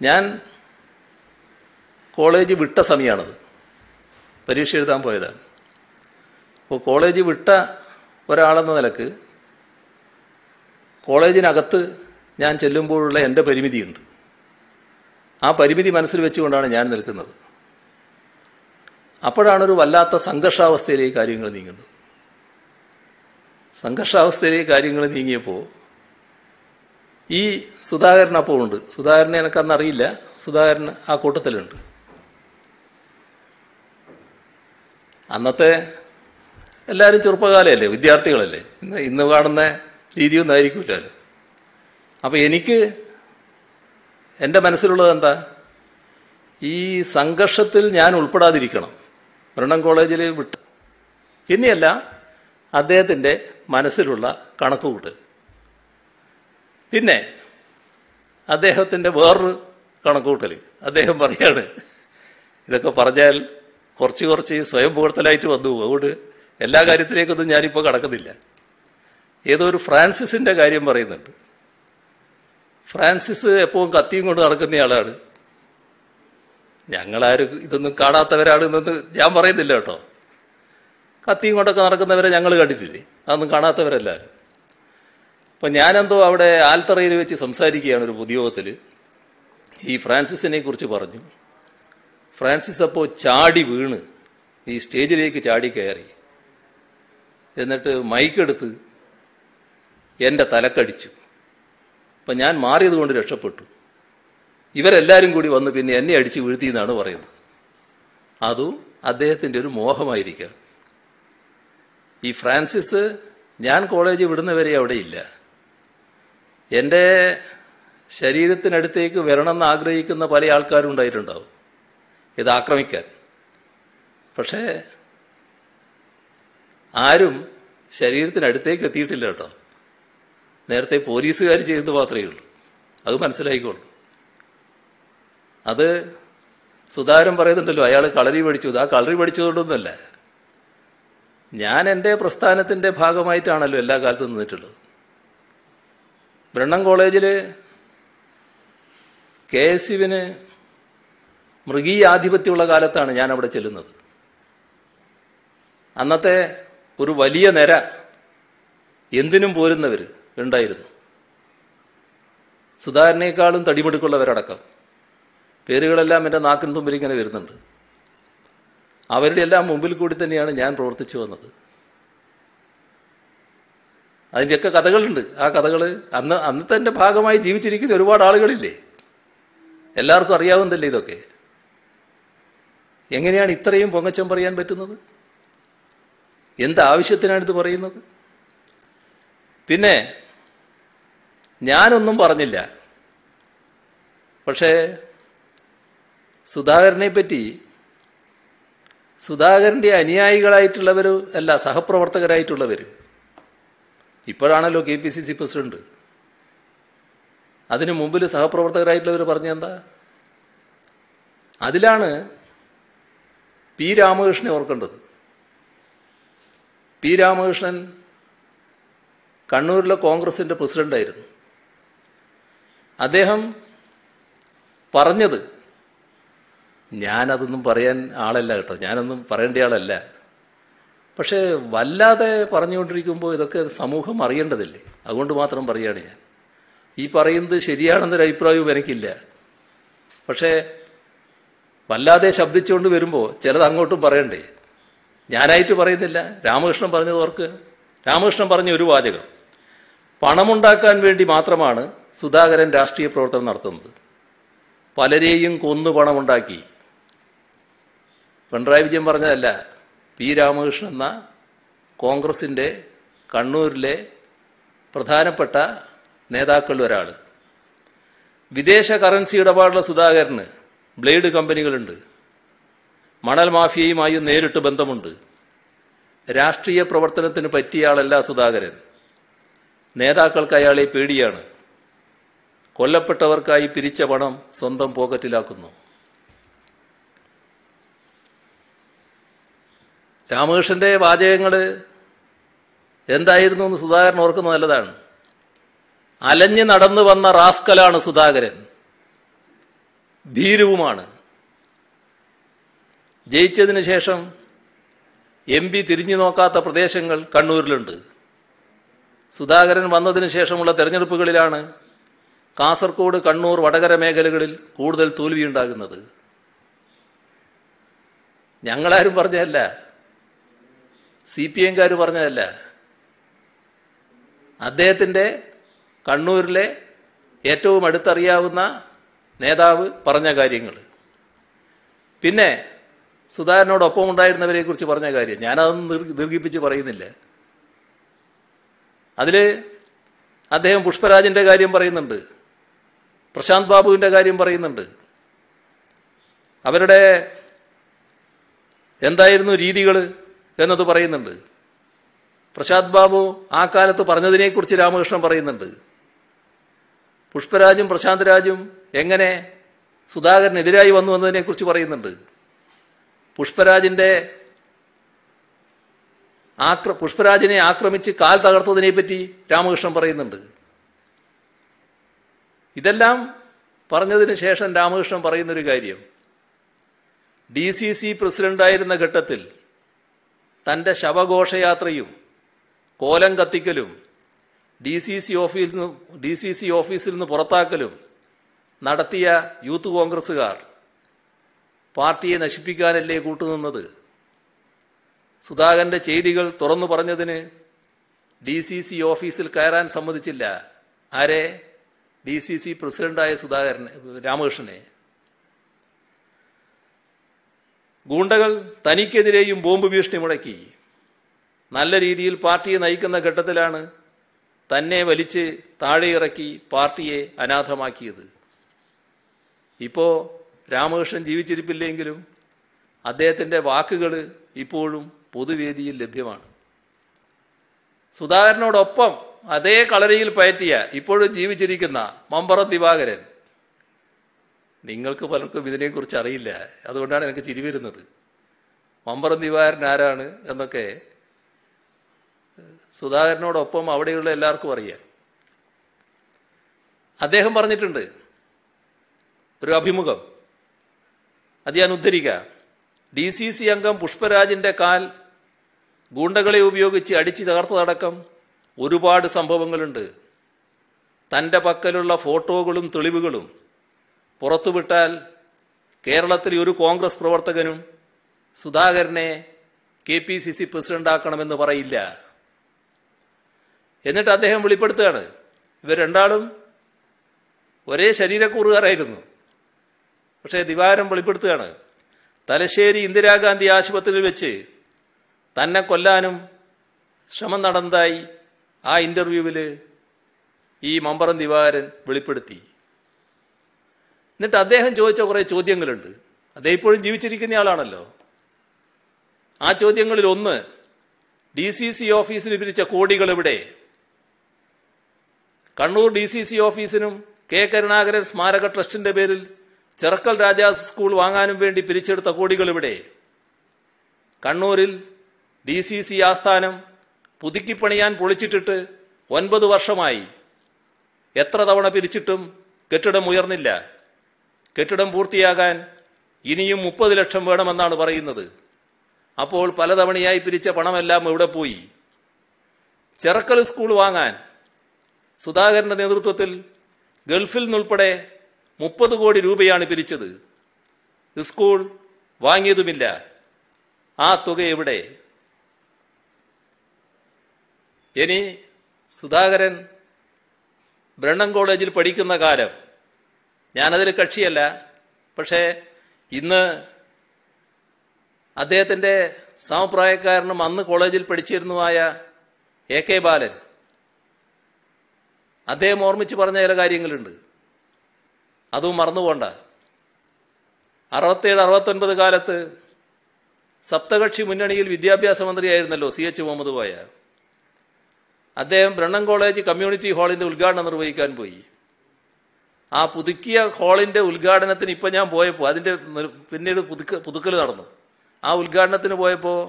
S1: ഞാൻ കോളേജ് വിട്ട സമയമാണത്, പരീക്ഷ എഴുതാൻ പോയതാണ്. അപ്പോൾ കോളേജ് വിട്ട ഒരാളെന്ന നിലക്ക് കോളേജിനകത്ത് ഞാൻ ചെല്ലുമ്പോഴുള്ള എൻ്റെ പരിമിതിയുണ്ട്. ആ പരിമിതി മനസ്സിൽ വെച്ചുകൊണ്ടാണ് ഞാൻ നിൽക്കുന്നത്. അപ്പോഴാണൊരു വല്ലാത്ത സംഘർഷാവസ്ഥയിലേക്ക് കാര്യങ്ങൾ നീങ്ങുന്നത്. സംഘർഷാവസ്ഥയിലേക്ക് കാര്യങ്ങൾ നീങ്ങിയപ്പോൾ ഈ സുധാകരൻ അപ്പോൾ ഉണ്ട്. സുധാകരനെ എനിക്കന്നറിയില്ല, സുധാകരൻ ആ കൂട്ടത്തിലുണ്ട്. അന്നത്തെ എല്ലാവരും ചെറുപ്പകാലമല്ലേ, വിദ്യാർത്ഥികളല്ലേ, ഇന്ന് കാണുന്ന രീതിയൊന്നും ആയിരിക്കില്ലല്ലോ. അപ്പം എനിക്ക് എൻ്റെ മനസ്സിലുള്ളത് എന്താ, ഈ സംഘർഷത്തിൽ ഞാൻ ഉൾപ്പെടാതിരിക്കണം. ബ്രണ്ണൻ കോളേജിൽ വിട്ട് പിന്നെയല്ല അദ്ദേഹത്തിൻ്റെ മനസ്സിലുള്ള കണക്കുകൂട്ടൽ. പിന്നെ അദ്ദേഹത്തിൻ്റെ വേറൊരു കണക്കുകൂട്ടൽ. അദ്ദേഹം പറയാണ്, ഇതൊക്കെ പറഞ്ഞാൽ കുറച്ച് സ്വയം പുകഴ്ത്തലായിട്ട് വന്നു. അതുകൊണ്ട് എല്ലാ കാര്യത്തിലേക്കൊന്നും ഞാനിപ്പോൾ കടക്കുന്നില്ല. ഏതോ ഒരു ഫ്രാൻസിസിൻ്റെ കാര്യം പറയുന്നുണ്ട്. ഫ്രാൻസിസ് എപ്പോഴും കത്തിയും കൊണ്ട് നടക്കുന്നയാളാണ്. ഞങ്ങളാരും ഇതൊന്നും കാണാത്തവരാണെന്നൊന്ന് ഞാൻ പറയുന്നില്ല കേട്ടോ. കത്തിയും കൊണ്ടൊക്കെ നടക്കുന്നവരെ ഞങ്ങൾ കണ്ടിട്ടില്ലേ, അതൊന്നും കാണാത്തവരെല്ലാവരും. അപ്പം ഞാനെന്തോ അവിടെ ആൽത്തറയിൽ വെച്ച് സംസാരിക്കുകയാണ് ഒരു പൊതുയോഗത്തിൽ. ഈ ഫ്രാൻസിസിനെ കുറിച്ച് പറഞ്ഞു. ഫ്രാൻസിസ് അപ്പോൾ ചാടി വീണ് ഈ സ്റ്റേജിലേക്ക് ചാടി കയറി. എന്നിട്ട് മൈക്കെടുത്ത് എൻ്റെ തലക്കടിച്ചു. അപ്പം ഞാൻ മാറിയത് കൊണ്ട് രക്ഷപ്പെട്ടു. ഇവരെല്ലാവരും കൂടി വന്ന് പിന്നെ എന്നെ അടിച്ച് വീഴ്ത്തി എന്നാണ് പറയുന്നത്. അതും അദ്ദേഹത്തിൻ്റെ ഒരു മോഹമായിരിക്കാം. ഈ ഫ്രാൻസിസ് ഞാൻ കോളേജ് വിടുന്നവരെ അവിടെയില്ല. എൻ്റെ ശരീരത്തിനടുത്തേക്ക് വരണമെന്ന് ആഗ്രഹിക്കുന്ന പല ആൾക്കാരും ഉണ്ടായിട്ടുണ്ടാവും ഇത് ആക്രമിക്കാൻ. പക്ഷേ ആരും ശരീരത്തിനടുത്തേക്ക് എത്തിയിട്ടില്ല കേട്ടോ. നേരത്തെ പോലീസുകാർ ചെയ്തത് മാത്രമേ ഉള്ളൂ. അത് മനസ്സിലായിക്കോളൂ. അത് സുധാകരൻ പറയുന്നുണ്ടല്ലോ അയാൾ കളരി പഠിച്ചു. ആ കളരി പഠിച്ചതുകൊണ്ടൊന്നുമല്ല. ഞാൻ എൻ്റെ പ്രസ്ഥാനത്തിൻ്റെ ഭാഗമായിട്ടാണല്ലോ എല്ലാ കാലത്തും നിന്നിട്ടുള്ളത്. ബ്രണ്ണൻ കോളേജിൽ KSUവിന് മൃഗീയ ആധിപത്യമുള്ള കാലത്താണ് ഞാൻ അവിടെ ചെല്ലുന്നത്. അന്നത്തെ ഒരു വലിയ നിര എന്തിനും പോരുന്നവർ ഉണ്ടായിരുന്നു. സുധാകരനേക്കാളും തടിമെടുക്കുള്ളവരടക്കം. പേരുകളെല്ലാം എൻ്റെ നാക്കിൻ തുമ്പിൽ ഇങ്ങനെ വരുന്നുണ്ട്. അവരുടെ എല്ലാം മുമ്പിൽ കൂടി തന്നെയാണ് ഞാൻ പ്രവർത്തിച്ചു വന്നത്. അതിൻ്റെയൊക്കെ കഥകളുണ്ട്. ആ കഥകൾ അന്നത്തെ എൻ്റെ ഭാഗമായി ജീവിച്ചിരിക്കുന്ന ഒരുപാട് ആളുകളില്ലേ, എല്ലാവർക്കും അറിയാവുന്നതല്ലേ ഇതൊക്കെ. എങ്ങനെയാണ് ഇത്രയും പൊങ്ങച്ചം പറയാൻ പറ്റുന്നത്? എന്താവശ്യത്തിനാണ് ഇത് പറയുന്നത്? പിന്നെ ഞാനൊന്നും പറഞ്ഞില്ല. പക്ഷേ സുധാകരനെ പറ്റി സുധാകരൻ്റെ അനുയായികളായിട്ടുള്ളവർ അല്ല, സഹപ്രവർത്തകരായിട്ടുള്ളവർ, ഇപ്പോഴാണല്ലോ KPCC പ്രസിഡന്റ്, അതിനു മുമ്പിൽ സഹപ്രവർത്തകരായിട്ടുള്ളവർ പറഞ്ഞെന്താ? അതിലാണ് P. രാമകൃഷ്ണനെ ഓർക്കേണ്ടത്. P. രാമകൃഷ്ണൻ കണ്ണൂരിലെ കോൺഗ്രസിന്റെ പ്രസിഡന്റായിരുന്നു. അദ്ദേഹം പറഞ്ഞത്, ഞാനതൊന്നും പറയാൻ ആളല്ല കേട്ടോ, ഞാനൊന്നും പറയേണ്ട ആളല്ല. പക്ഷേ വല്ലാതെ പറഞ്ഞുകൊണ്ടിരിക്കുമ്പോൾ ഇതൊക്കെ സമൂഹം അറിയേണ്ടതില്ലേ, അതുകൊണ്ട് മാത്രം പറയുകയാണ് ഞാൻ. ഈ പറയുന്നത് ശരിയാണെന്നൊരു അഭിപ്രായവും എനിക്കില്ല. പക്ഷേ വല്ലാതെ ശബ്ദിച്ചുകൊണ്ട് വരുമ്പോൾ ചിലത് അങ്ങോട്ടും പറയണ്ടേ. ഞാനായിട്ട് പറയുന്നില്ല, രാമകൃഷ്ണൻ പറഞ്ഞത് ഓർക്ക്. രാമകൃഷ്ണൻ പറഞ്ഞ ഒരു വാചകം, പണമുണ്ടാക്കാൻ വേണ്ടി മാത്രമാണ് സുധാകരൻ രാഷ്ട്രീയ പ്രവർത്തനം നടത്തുന്നത്. പലരെയും കൊന്നു പണമുണ്ടാക്കി. പിണറായി വിജയൻ പറഞ്ഞതല്ല, P. രാമകൃഷ്ണൻ എന്ന കോൺഗ്രസിൻ്റെ കണ്ണൂരിലെ പ്രധാനപ്പെട്ട നേതാക്കളിൽ ഒരാൾ. വിദേശ കറൻസി ഇടപാടുള്ള സുധാകരന് ബ്ലേഡ് കമ്പനികളുണ്ട്. മണൽ മാഫിയയുമായും നേരിട്ട് ബന്ധമുണ്ട്. രാഷ്ട്രീയ പ്രവർത്തനത്തിന് പറ്റിയ ആളല്ല സുധാകരൻ. നേതാക്കൾക്ക് അയാളെ പേടിയാണ്. കൊല്ലപ്പെട്ടവർക്കായി പിരിച്ച പണം സ്വന്തം പോക്കറ്റിലാക്കുന്നു. രാമകൃഷ്ണന്റെ വാചകങ്ങൾ എന്തായിരുന്നു എന്ന് സുധാകരൻ ഓർക്കുന്നത് നല്ലതാണ്. അലഞ്ഞു നടന്നു വന്ന റാസ്കലാണ് സുധാകരൻ, ഭീരുവുമാണ്. ജയിച്ചതിന് ശേഷം MP തിരിഞ്ഞു നോക്കാത്ത പ്രദേശങ്ങൾ കണ്ണൂരിലുണ്ട്. സുധാകരൻ വന്നതിന് ശേഷമുള്ള തെരഞ്ഞെടുപ്പുകളിലാണ് കാസർഗോഡ്, കണ്ണൂർ, വടകര മേഖലകളിൽ കൂടുതൽ തോൽവിയുണ്ടാകുന്നത്. ഞങ്ങളാരും പറഞ്ഞതല്ല, CPM-കാർ പറഞ്ഞതല്ല, അദ്ദേഹത്തിൻ്റെ കണ്ണൂരിലെ ഏറ്റവും അടുത്തറിയാവുന്ന നേതാവ് പറഞ്ഞ കാര്യങ്ങൾ. പിന്നെ സുധാകരനോടൊപ്പം ഉണ്ടായിരുന്നവരെ കുറിച്ച് പറഞ്ഞ കാര്യം ഞാനതൊന്നും ദീർഘിപ്പിച്ച് പറയുന്നില്ല. അതിൽ അദ്ദേഹം പുഷ്പരാജിൻ്റെ കാര്യം പറയുന്നുണ്ട്, പ്രശാന്ത് ബാബുവിൻ്റെ കാര്യം പറയുന്നുണ്ട്. അവരുടെ എന്തായിരുന്നു രീതികൾ എന്നത് പറയുന്നുണ്ട്. പ്രശാന്ത് ബാബു ആ കാലത്ത് പറഞ്ഞതിനെക്കുറിച്ച് രാമകൃഷ്ണൻ പറയുന്നുണ്ട്. പുഷ്പരാജും പ്രശാന്ത് രാജും എങ്ങനെ സുധാകരനെതിരായി വന്നു എന്നതിനെക്കുറിച്ച് പറയുന്നുണ്ട്. പുഷ്പരാജിനെ ആക്രമിച്ച് കാൽ തകർത്തതിനെ പറ്റി രാമകൃഷ്ണൻ പറയുന്നുണ്ട്. ഇതെല്ലാം പറഞ്ഞതിന് ശേഷം രാമകൃഷ്ണൻ പറയുന്നൊരു കാര്യം, DCC പ്രസിഡന്റായിരുന്ന ഘട്ടത്തിൽ തൻ്റെ ശവഘോഷയാത്രയും കോലം കത്തിക്കലും DCC ഓഫീസിൽ നിന്ന് പുറത്താക്കലും നടത്തിയ യൂത്ത് കോൺഗ്രസ്സുകാർ പാർട്ടിയെ നശിപ്പിക്കാനല്ലേ കൂട്ടുനിന്നത്? സുധാകരന്റെ ചെയ്തികൾ തുറന്നു പറഞ്ഞതിന് DCC ഓഫീസിൽ കയറാൻ സമ്മതിച്ചില്ല. ആരെ? DCC പ്രസിഡന്റായ രാമകൃഷ്ണനെ. ഗൂണ്ടകൾ തനിക്കെതിരെയും ബോംബ് ഭീഷണി മുടക്കി. നല്ല രീതിയിൽ പാർട്ടിയെ നയിക്കുന്ന ഘട്ടത്തിലാണ് തന്നെ വലിച്ച് താഴെയിറക്കി പാർട്ടിയെ അനാഥമാക്കിയത്. ഇപ്പോൾ രാമകൃഷ്ണൻ ജീവിച്ചിരിപ്പില്ലെങ്കിലും അദ്ദേഹത്തിൻ്റെ വാക്കുകൾ ഇപ്പോഴും പൊതുവേദിയിൽ ലഭ്യമാണ്. സുധാകരനോടൊപ്പം അതേ കളരിയിൽ പയറ്റിയ ഇപ്പോഴും ജീവിച്ചിരിക്കുന്ന മമ്പറം ദിവാകരൻ, നിങ്ങൾക്ക് പലർക്കും ഇതിനെക്കുറിച്ച് അറിയില്ല, അതുകൊണ്ടാണ് എനിക്ക് ചിരി വരുന്നത്. മമ്പറം ദിവാകരൻ ആരാണ് എന്നൊക്കെ സുധാകരനോടൊപ്പം അവിടെയുള്ള എല്ലാവർക്കും അറിയാം. അദ്ദേഹം പറഞ്ഞിട്ടുണ്ട് ഒരു അഭിമുഖം, അത് ഞാൻ ഉദ്ധരിക്കാം. DCC അംഗം പുഷ്പരാജിന്റെ കാൽ ഗൂണ്ടകളെ ഉപയോഗിച്ച് അടിച്ചു തകർത്തതടക്കം ഒരുപാട് സംഭവങ്ങളുണ്ട്. തൻ്റെ പക്കലുള്ള ഫോട്ടോകളും തെളിവുകളും പുറത്തുവിട്ടാൽ കേരളത്തിൽ ഒരു കോൺഗ്രസ് പ്രവർത്തകനും സുധാകരനെ KPCC പ്രസിഡന്റാക്കണമെന്ന് പറയില്ല. എന്നിട്ട് അദ്ദേഹം വെളിപ്പെടുത്തുകയാണ്, ഇവർ രണ്ടാളും ഒരേ ശരീരക്കൂറുകാരായിരുന്നു. പക്ഷേ ദിവാകരൻ വെളിപ്പെടുത്തുകയാണ്, തലശ്ശേരി ഇന്ദിരാഗാന്ധി ആശുപത്രിയിൽ വെച്ച് തന്നെ കൊല്ലാനും ശ്രമം നടന്നതായി ആ ഇന്റർവ്യൂവിൽ ഈ മമ്പറം ദിവാകരൻ വെളിപ്പെടുത്തി. എന്നിട്ട് അദ്ദേഹം ചോദിച്ച കുറേ ചോദ്യങ്ങളുണ്ട്. അദ്ദേഹം ഇപ്പോഴും ജീവിച്ചിരിക്കുന്ന ആളാണല്ലോ. ആ ചോദ്യങ്ങളിൽ ഒന്ന്, DCC ഓഫീസിന് പിരിച്ച കോടികൾ എവിടെ? കണ്ണൂർ DCC ഓഫീസിനും K കരുണാകരൻ സ്മാരക ട്രസ്റ്റിന്റെ പേരിൽ ചെറക്കൽ രാജാസ് സ്കൂൾ വാങ്ങാനും വേണ്ടി പിരിച്ചെടുത്ത കോടികൾ എവിടെ? കണ്ണൂരിൽ DCC ആസ്ഥാനം പുതുക്കിപ്പണിയാൻ പൊളിച്ചിട്ടിട്ട് 9 വർഷമായി. എത്ര തവണ പിരിച്ചിട്ടും കെട്ടിടം ഉയർന്നില്ല. കെട്ടിടം പൂർത്തിയാകാൻ ഇനിയും 30 ലക്ഷം വേണമെന്നാണ് പറയുന്നത്. അപ്പോൾ പലതവണയായി പിരിച്ച പണമെല്ലാം എവിടെ പോയി? ചെറക്കൽ സ്കൂൾ വാങ്ങാൻ സുധാകരന്റെ നേതൃത്വത്തിൽ ഗൾഫിൽ നിന്നുൾപ്പെടെ 30 കോടി രൂപയാണ് പിരിച്ചത്. സ്കൂൾ വാങ്ങിയതുമില്ല. ആ തുക എവിടെ? ഇനി സുധാകരൻ ബ്രണ്ണൻ കോളേജിൽ പഠിക്കുന്ന കാലം, ഞാനതിൽ കക്ഷിയല്ല, പക്ഷേ ഇന്ന് അദ്ദേഹത്തിൻ്റെ സമപ്രായക്കാരനും അന്ന് കോളേജിൽ പഠിച്ചിരുന്നതുമായ AK ബാലൻ, അദ്ദേഹം ഓർമ്മിച്ച് പറഞ്ഞ ചില കാര്യങ്ങളുണ്ട്, അതും മറന്നുപോണ്ട. 67-69 കാലത്ത് സപ്തകക്ഷി മുന്നണിയിൽ വിദ്യാഭ്യാസ മന്ത്രിയായിരുന്നല്ലോ CH മുഹമ്മദ് കോയ. അദ്ദേഹം ബ്രണ്ണൻ കോളേജ് കമ്മ്യൂണിറ്റി ഹാളിന്റെ ഉദ്ഘാടനം നിർവഹിക്കാൻ പോയി. ആ പുതുക്കിയ ഹാളിന്റെ ഉദ്ഘാടനത്തിന് ഇപ്പം ഞാൻ പോയപ്പോൾ, അതിന്റെ പിന്നീട് പുതുക്കൽ നടന്നു. ആ ഉദ്ഘാടനത്തിന് പോയപ്പോൾ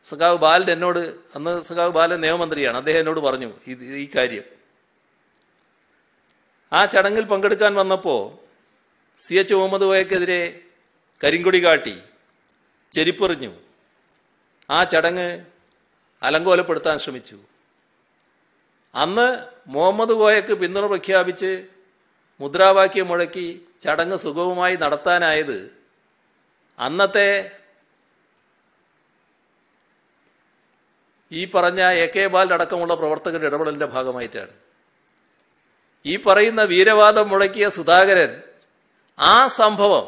S1: സഖാവ് ബാലൻ എന്നോട്, അന്ന് സഖാവ് ബാലൻ നിയമമന്ത്രിയാണ്, അദ്ദേഹം എന്നോട് പറഞ്ഞു ഈ കാര്യം. ആ ചടങ്ങിൽ പങ്കെടുക്കാൻ വന്നപ്പോൾ CH മുഹമ്മദ് കോയക്കെതിരെ കരിങ്കൊടി കാട്ടി, ചെരിപ്പെറിഞ്ഞു. ആ ചടങ്ങ് അലങ്കോലപ്പെടുത്താൻ ശ്രമിച്ചു. അന്ന് മുഹമ്മദ് കോയക്ക് പിന്തുണ പ്രഖ്യാപിച്ച് മുദ്രാവാക്യം മുഴക്കി ചടങ്ങ് സുഗമമായി നടത്താനായത് അന്നത്തെ ഈ പറഞ്ഞ AK ബാലൻ അടക്കമുള്ള പ്രവർത്തകരുടെ ഇടപെടലിന്റെ ഭാഗമായിട്ടാണ്. ഈ പറയുന്ന വീരവാദം മുഴക്കിയ സുധാകരൻ ആ സംഭവം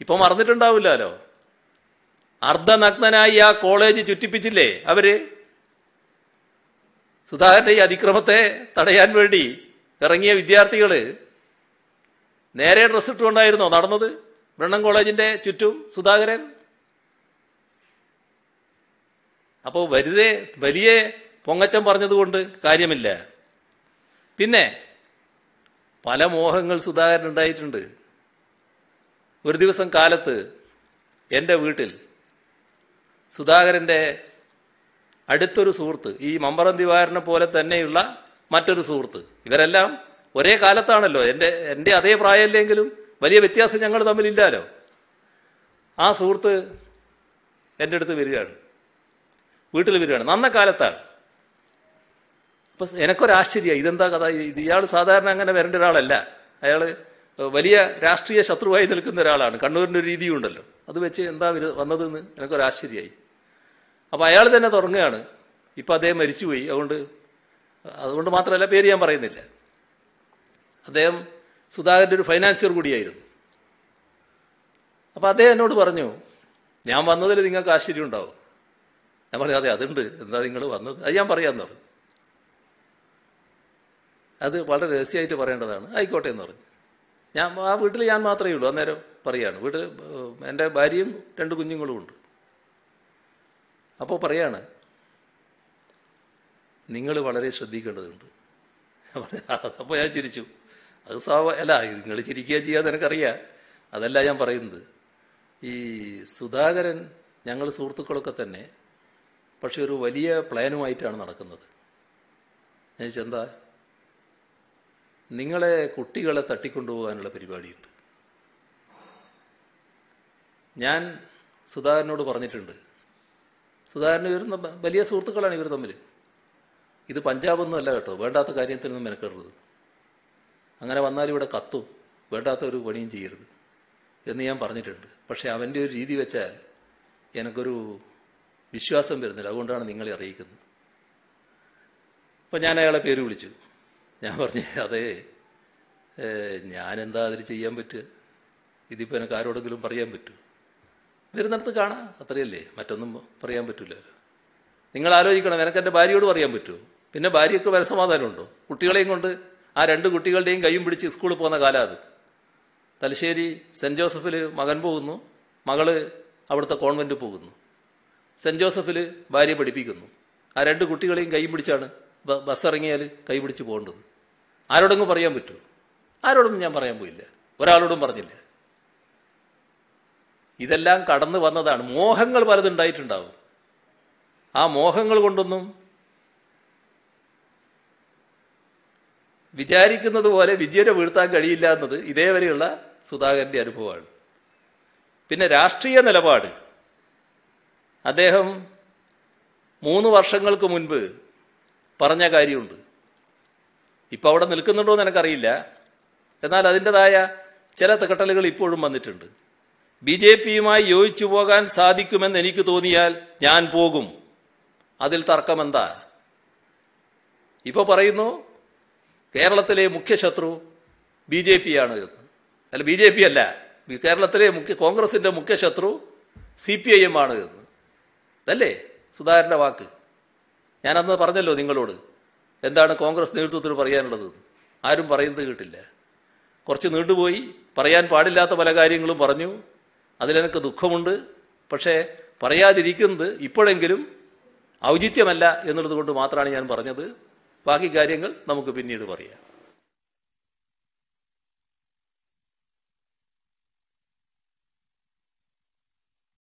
S1: ഇപ്പൊ മറന്നിട്ടുണ്ടാവില്ലല്ലോ. അർദ്ധനഗ്നനായി ആ കോളേജ് ചുറ്റിപ്പിച്ചില്ലേ അവര്? സുധാകരന്റെ ഈ അതിക്രമത്തെ തടയാൻ വേണ്ടി ഇറങ്ങിയ വിദ്യാർത്ഥികള് നേരെ ഡ്രസ് ഇട്ടുകൊണ്ടായിരുന്നോ നടന്നത് ബ്രണ്ണൻ കോളേജിന്റെ ചുറ്റും സുധാകരൻ? അപ്പോ വെറുതെ വലിയ പൊങ്ങച്ചം പറഞ്ഞതുകൊണ്ട് കാര്യമില്ല. പിന്നെ പല മോഹങ്ങൾ സുധാകരൻ ഉണ്ടായിട്ടുണ്ട്. ഒരു ദിവസം കാലത്ത് എൻ്റെ വീട്ടിൽ സുധാകരൻ്റെ അടുത്തൊരു സുഹൃത്ത്, ഈ മമ്പറം ദിവാകരനെ പോലെ തന്നെയുള്ള മറ്റൊരു സുഹൃത്ത്, ഇവരെല്ലാം ഒരേ കാലത്താണല്ലോ, എൻ്റെ അതേ പ്രായമല്ലെങ്കിലും വലിയ വ്യത്യാസം ഞങ്ങൾ തമ്മിലില്ലാലോ. ആ സുഹൃത്ത് എൻ്റെ അടുത്ത് വരികയാണ്, വീട്ടിൽ വരികയാണ്, നന്ന കാലത്താണ്. അപ്പൊ എനക്കൊരാശ്ചര്യം, ഇതെന്താ കഥ? ഇയാൾ സാധാരണ അങ്ങനെ വരേണ്ട ഒരാളല്ല. അയാൾ വലിയ രാഷ്ട്രീയ ശത്രുവായി നിൽക്കുന്ന ഒരാളാണ്. കണ്ണൂരിൻ്റെ ഒരു രീതിയുണ്ടല്ലോ, അത് വെച്ച് എന്താ വന്നതെന്ന് എനിക്കൊരാശ്ചര്യമായി. അപ്പം അയാൾ തന്നെ തുടങ്ങുകയാണ്, ഇപ്പം അദ്ദേഹം മരിച്ചുപോയി, അതുകൊണ്ട് മാത്രമല്ല, പേര് ഞാൻ പറയുന്നില്ല, അദ്ദേഹം സുധാകരൻ്റെ ഒരു ഫൈനാൻസിയർ കൂടിയായിരുന്നു. അപ്പം അദ്ദേഹം എന്നോട് പറഞ്ഞു, ഞാൻ വന്നതിൽ നിങ്ങൾക്ക് ആശ്ചര്യം ഉണ്ടാവും, ഞാൻ പറഞ്ഞു അതെ അതുണ്ട്, എന്താ നിങ്ങൾ വന്നത്? അത് ഞാൻ പറയാമെന്ന് പറഞ്ഞു. അത് വളരെ രഹസ്യമായിട്ട് പറയേണ്ടതാണ്. ആയിക്കോട്ടെ എന്ന് പറഞ്ഞു. ആ വീട്ടിൽ ഞാൻ മാത്രമേ ഉള്ളൂ. അന്നേരം പറയാണ്, വീട്ടിൽ എൻ്റെ ഭാര്യയും 2 കുഞ്ഞുങ്ങളും ഉണ്ട്. അപ്പോൾ പറയാണ്, നിങ്ങൾ വളരെ ശ്രദ്ധിക്കേണ്ടതുണ്ട്. അപ്പോൾ ഞാൻ ചിരിച്ചു. അത് അല്ല, നിങ്ങൾ ചിരിക്കുക ചെയ്യാതെ എനിക്കറിയാം. അതല്ല ഞാൻ പറയുന്നത്. ഈ സുധാകരൻ ഞങ്ങൾ സുഹൃത്തുക്കളൊക്കെ തന്നെ പക്ഷെ ഒരു വലിയ പ്ലാനുമായിട്ടാണ് നടക്കുന്നത്. ഞാൻ എന്താ, നിങ്ങളെ കുട്ടികളെ തട്ടിക്കൊണ്ടുപോകാനുള്ള പരിപാടിയുണ്ട്. ഞാൻ സുധാകരനോട് പറഞ്ഞിട്ടുണ്ട്. സുധാകരന് ഇവർ വലിയ സുഹൃത്തുക്കളാണ് ഇവർ തമ്മിൽ. ഇത് പഞ്ചാബൊന്നും അല്ല കേട്ടോ, വേണ്ടാത്ത കാര്യത്തിനൊന്നും മെനക്കെടരുത്. അങ്ങനെ വന്നാൽ ഇവിടെ കത്തും, വേണ്ടാത്ത ഒരു പണിയും ചെയ്യരുത് എന്ന് ഞാൻ പറഞ്ഞിട്ടുണ്ട്. പക്ഷെ അവൻ്റെ ഒരു രീതി വെച്ചാൽ എനിക്കൊരു വിശ്വാസം വരുന്നില്ല. അതുകൊണ്ടാണ് നിങ്ങളെ അറിയിക്കുന്നത്. അപ്പം ഞാൻ അയാളെ പേര് വിളിച്ചു. ഞാൻ പറഞ്ഞു, അതേ ഞാനെന്താ അതിൽ ചെയ്യാൻ പറ്റുക? ഇതിപ്പോൾ എനിക്ക് ആരോടെങ്കിലും പറയാൻ പറ്റുമോ? വരുന്നിടത്ത് കാണാം, അത്രയല്ലേ, മറ്റൊന്നും പറയാൻ പറ്റില്ലല്ലോ. നിങ്ങൾ ആലോചിക്കണം, എനിക്ക് എൻ്റെ ഭാര്യയോട് പറയാൻ പറ്റുമോ? പിന്നെ ഭാര്യയ്ക്ക് മനസ്സമാധാനമുണ്ടോ? കുട്ടികളെയും കൊണ്ട് ആ 2 കുട്ടികളുടെയും കൈയും പിടിച്ച് സ്കൂളിൽ പോകുന്ന കാലം അത്. തലശ്ശേരി സെൻറ്റ് ജോസഫിൽ മകൻ പോകുന്നു, മകള് അവിടുത്തെ കോൺവെൻറ്റ് പോകുന്നു. സെൻറ്റ് ജോസഫിൽ ഭാര്യ പഠിപ്പിക്കുന്നു. ആ 2 കുട്ടികളെയും കൈയും പിടിച്ചാണ് ബസ് ഇറങ്ങിയാൽ കൈ പിടിച്ച് പോകേണ്ടത്. ആരോടെങ്കിലും പറയാൻ പറ്റുമോ? ആരോടും ഞാൻ പറയാൻ പോയില്ല, ഒരാളോടും പറഞ്ഞില്ല. ഇതെല്ലാം കടന്നു വന്നതാണ്. മോഹങ്ങൾ പലതുണ്ടായിട്ടുണ്ടാവും. ആ മോഹങ്ങൾ കൊണ്ടൊന്നും വിചാരിക്കുന്നത് പോലെ വിജയനെ വീഴ്ത്താൻ കഴിയില്ല എന്നത് ഇതേവരെയുള്ള സുധാകരന്റെ അനുഭവമാണ്. പിന്നെ രാഷ്ട്രീയ നിലപാട്, അദ്ദേഹം 3 വർഷങ്ങൾക്ക് മുൻപ് പറഞ്ഞ കാര്യമുണ്ട്. ഇപ്പം അവിടെ നിൽക്കുന്നുണ്ടോ എന്ന് എനിക്കറിയില്ല. എന്നാൽ അതിൻ്റെതായ ചില തികട്ടലുകൾ ഇപ്പോഴും വന്നിട്ടുണ്ട്. BJPയുമായി യോജിച്ചു പോകാൻ സാധിക്കുമെന്ന് എനിക്ക് തോന്നിയാൽ ഞാൻ പോകും, അതിൽ തർക്കമെന്താ? ഇപ്പോൾ പറയുന്നു കേരളത്തിലെ മുഖ്യ ശത്രു BJPയാണ് എന്ന്. അല്ല, BJP അല്ല, കേരളത്തിലെ കോൺഗ്രസിന്റെ മുഖ്യ ശത്രു CPIM ആണ് എന്ന്. അതല്ലേ സുധാകരന്റെ വാക്ക്? ഞാനന്ന് പറഞ്ഞല്ലോ നിങ്ങളോട്, എന്താണ് കോൺഗ്രസ് നേതൃത്വത്തിന് പറയാനുള്ളത്. ആരും പറയുന്നത് കേട്ടില്ല. കുറച്ച് നീണ്ടുപോയി, പറയാൻ പാടില്ലാത്ത പല കാര്യങ്ങളും പറഞ്ഞു. അതിലെനിക്ക് ദുഃഖമുണ്ട്. പക്ഷേ പറയാതിരിക്കുന്നത് ഇപ്പോഴെങ്കിലും ഔചിത്യമല്ല എന്നുള്ളത് കൊണ്ട് മാത്രമാണ് ഞാൻ പറഞ്ഞത്. ബാക്കി കാര്യങ്ങൾ നമുക്ക് പിന്നീട് പറയാം.